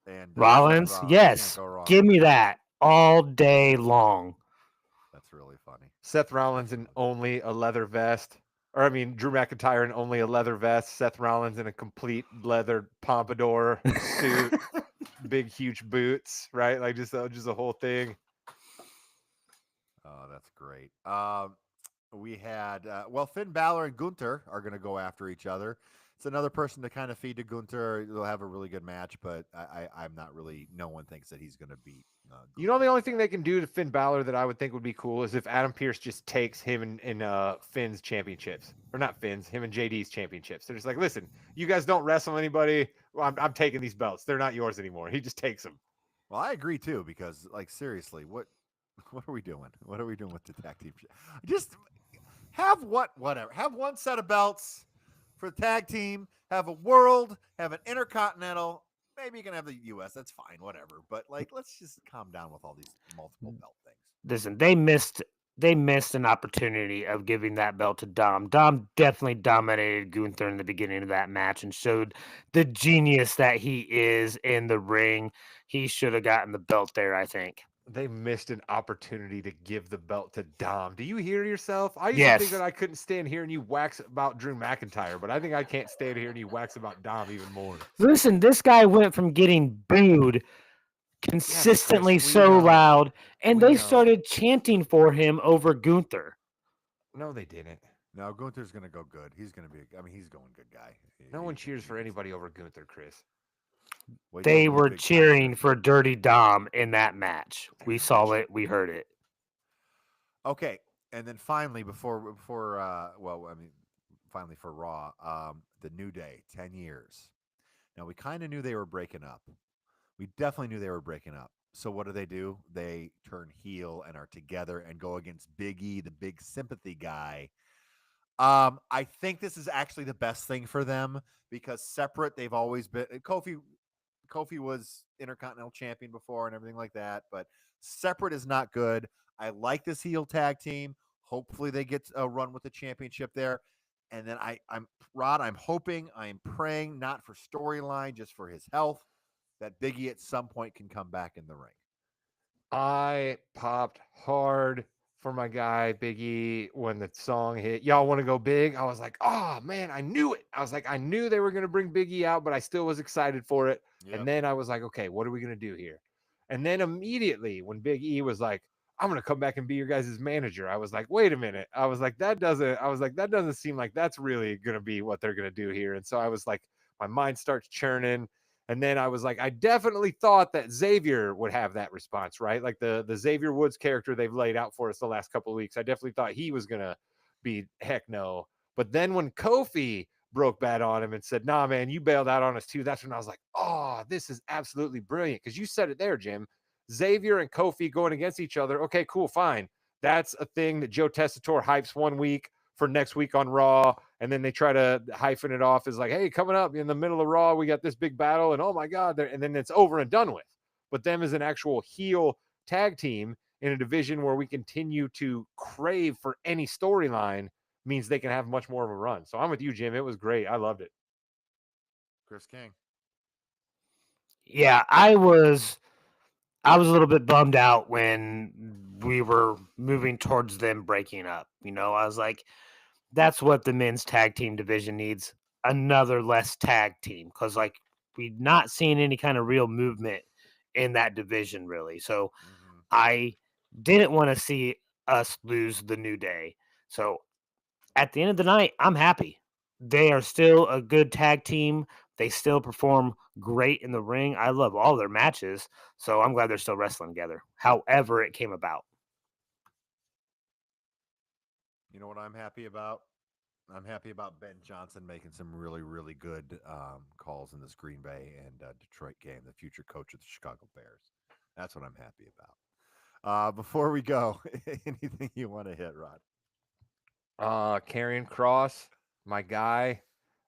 Seth Rollins. yes. Can't go wrong Give with me that. that all day long. That's really funny. Seth Rollins in only a leather vest. Or, I mean, Drew McIntyre in only a leather vest. Seth Rollins in a complete leather pompadour suit. Big, huge boots, right? Like just a whole thing. Oh, that's great. We had, Finn Balor and Gunther are going to go after each other. It's another person to kind of feed to Gunther. They'll have a really good match, but I'm not really, no one thinks that he's going to beat. You know, the only thing they can do to Finn Balor that I would think would be cool is if Adam Pearce just takes him in Finn's championships. Or not Finn's, him and JD's championships. They're just like, listen, you guys don't wrestle anybody. Well, I'm taking these belts. They're not yours anymore. He just takes them. Well, I agree too, because like, seriously, what are we doing? What are we doing with the tag team? Just have whatever. Have one set of belts for the tag team. Have a world. Have an intercontinental. Maybe you can have the U.S. That's fine, whatever. But like, let's just calm down with all these multiple belt things. Listen, they missed an opportunity of giving that belt to Dom. Dom definitely dominated Gunther in the beginning of that match and showed the genius that he is in the ring. He should have gotten the belt there, I think. They missed an opportunity to give the belt to Dom. Do you hear yourself? I used to think that Yes. I couldn't stand hearing you wax about Drew McIntyre, but I think I can't stand hearing you wax about Dom even more. Listen, this guy went from getting booed Yes, Chris, consistently we so know. loud, and We they know. started chanting for him over Gunther. No, they didn't. No, Gunther's going to go good. He's going to be. I mean, he's going good guy. No one He- cheers for he- anybody over Gunther, Chris. Wait till They the new were big cheering timer. for Dirty Dom in that match. We They're saw not it, we heard it. Okay, and then finally, before well, I mean, finally for Raw, the New Day, 10 years. Now we kind of knew they were breaking up. We definitely knew they were breaking up. So what do? They turn heel and are together and go against Big E, the big sympathy guy. I think this is actually the best thing for them because separate they've always been. Kofi was Intercontinental Champion before and everything like that, but separate is not good. I like this heel tag team. Hopefully they get a run with the championship there. And then I'm Rod, I'm hoping, I'm praying, not for storyline, just for his health, that Biggie at some point can come back in the ring. I popped hard for my guy Biggie when the song hit. Y'all want to go big? I was like, oh man, I knew it. I was like, I knew they were gonna bring Biggie out, but I still was excited for it. And then I was like, okay, what are we gonna do here? And then immediately when Big E was like, I'm gonna come back and be your guys' manager, I was like, wait a minute. I was like, that doesn't seem like that's really gonna be what they're gonna do here. And so I was like, my mind starts churning. And then I was like, I definitely thought that Xavier would have that response, right? Like the Xavier Woods character they've laid out for us the last couple of weeks. I definitely thought he was gonna be heck no. But then when Kofi broke bad on him and said, nah, man, you bailed out on us too, that's when I was like, oh, this is absolutely brilliant. Because you said it there, Jim. Xavier and Kofi going against each other. Okay, cool, fine. That's a thing that Joe Tessitore hypes one week for next week on Raw, and then they try to hyphen it off as like, hey, coming up in the middle of Raw, we got this big battle, and oh my God, and then it's over and done with. But them as an actual heel tag team in a division where we continue to crave for any storyline means they can have much more of a run. So I'm with you, Jim. It was great. I loved it. Chris King. Yeah, I was a little bit bummed out when we were moving towards them breaking up. I was like, that's what the men's tag team division needs. Another less tag team. Because like we've not seen any kind of real movement in that division really. So I didn't want to see us lose the New Day. So at the end of the night, I'm happy. They are still a good tag team. They still perform great in the ring. I love all their matches. So I'm glad they're still wrestling together, however it came about. You know what I'm happy about? I'm happy about Ben Johnson making some really, really good calls in this Green Bay and Detroit game, the future coach of the Chicago Bears. That's what I'm happy about. Before we go, anything you want to hit, Rod? Karrion Kross, my guy.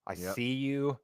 I Yep. see you.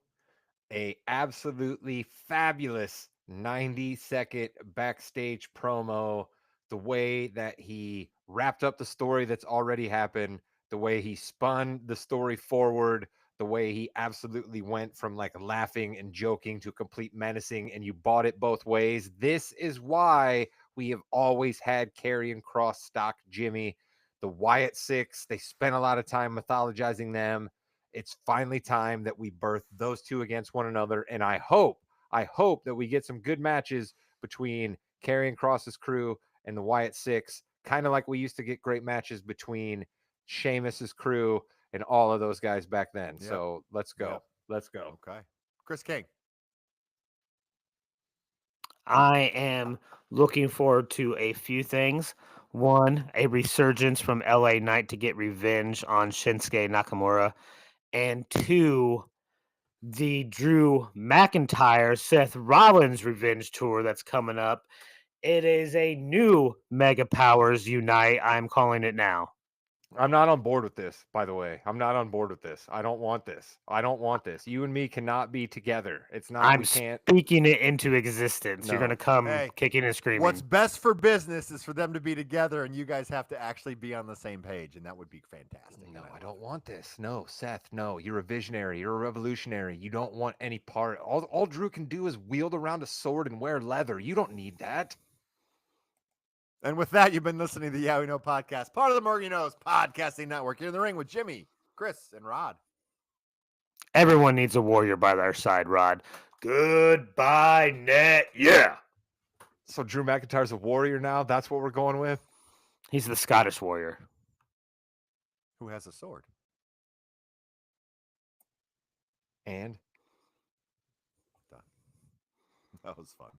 A absolutely fabulous 90-second backstage promo. The way that he wrapped up the story that's already happened, the way he spun the story forward, the way he absolutely went from like laughing and joking to complete menacing, and you bought it both ways. This is why we have always had Karrion Kross stock, Jimmy. The Wyatt Six, they spent a lot of time mythologizing them. It's finally time that we birth those two against one another. And I hope that we get some good matches between Karrion Kross's crew and the Wyatt Six, kind of like we used to get great matches between Sheamus's crew and all of those guys back then. Yep. So let's go. Yep. Let's go. Okay. Chris King. I am looking forward to a few things. One, a resurgence from LA Knight to get revenge on Shinsuke Nakamura. And two, the Drew McIntyre Seth Rollins revenge tour that's coming up. It is a new Mega Powers Unite. I'm calling it now. I'm not on board with this, by the way. I'm not on board with this. I don't want this. I don't want this. You and me cannot be together. It's not, I'm we can't. speaking it into existence. You're No. going to come Hey, kicking and screaming. What's best for business is for them to be together, and you guys have to actually be on the same page, and that would be fantastic. No, And I don't want this. No, Seth, no. You're a visionary. You're a revolutionary. You don't want any part. All Drew can do is wield around a sword and wear leather. You don't need that. And with that, you've been listening to the Yeah We Know podcast, part of the Morgan Knows Podcasting Network. Here in the ring with Jimmy, Chris, and Rod. Everyone needs a warrior by their side, Rod. Goodbye, net. Yeah. So Drew McIntyre's a warrior now. That's what we're going with. He's the Scottish warrior. Who has a sword? And Done. That was fun.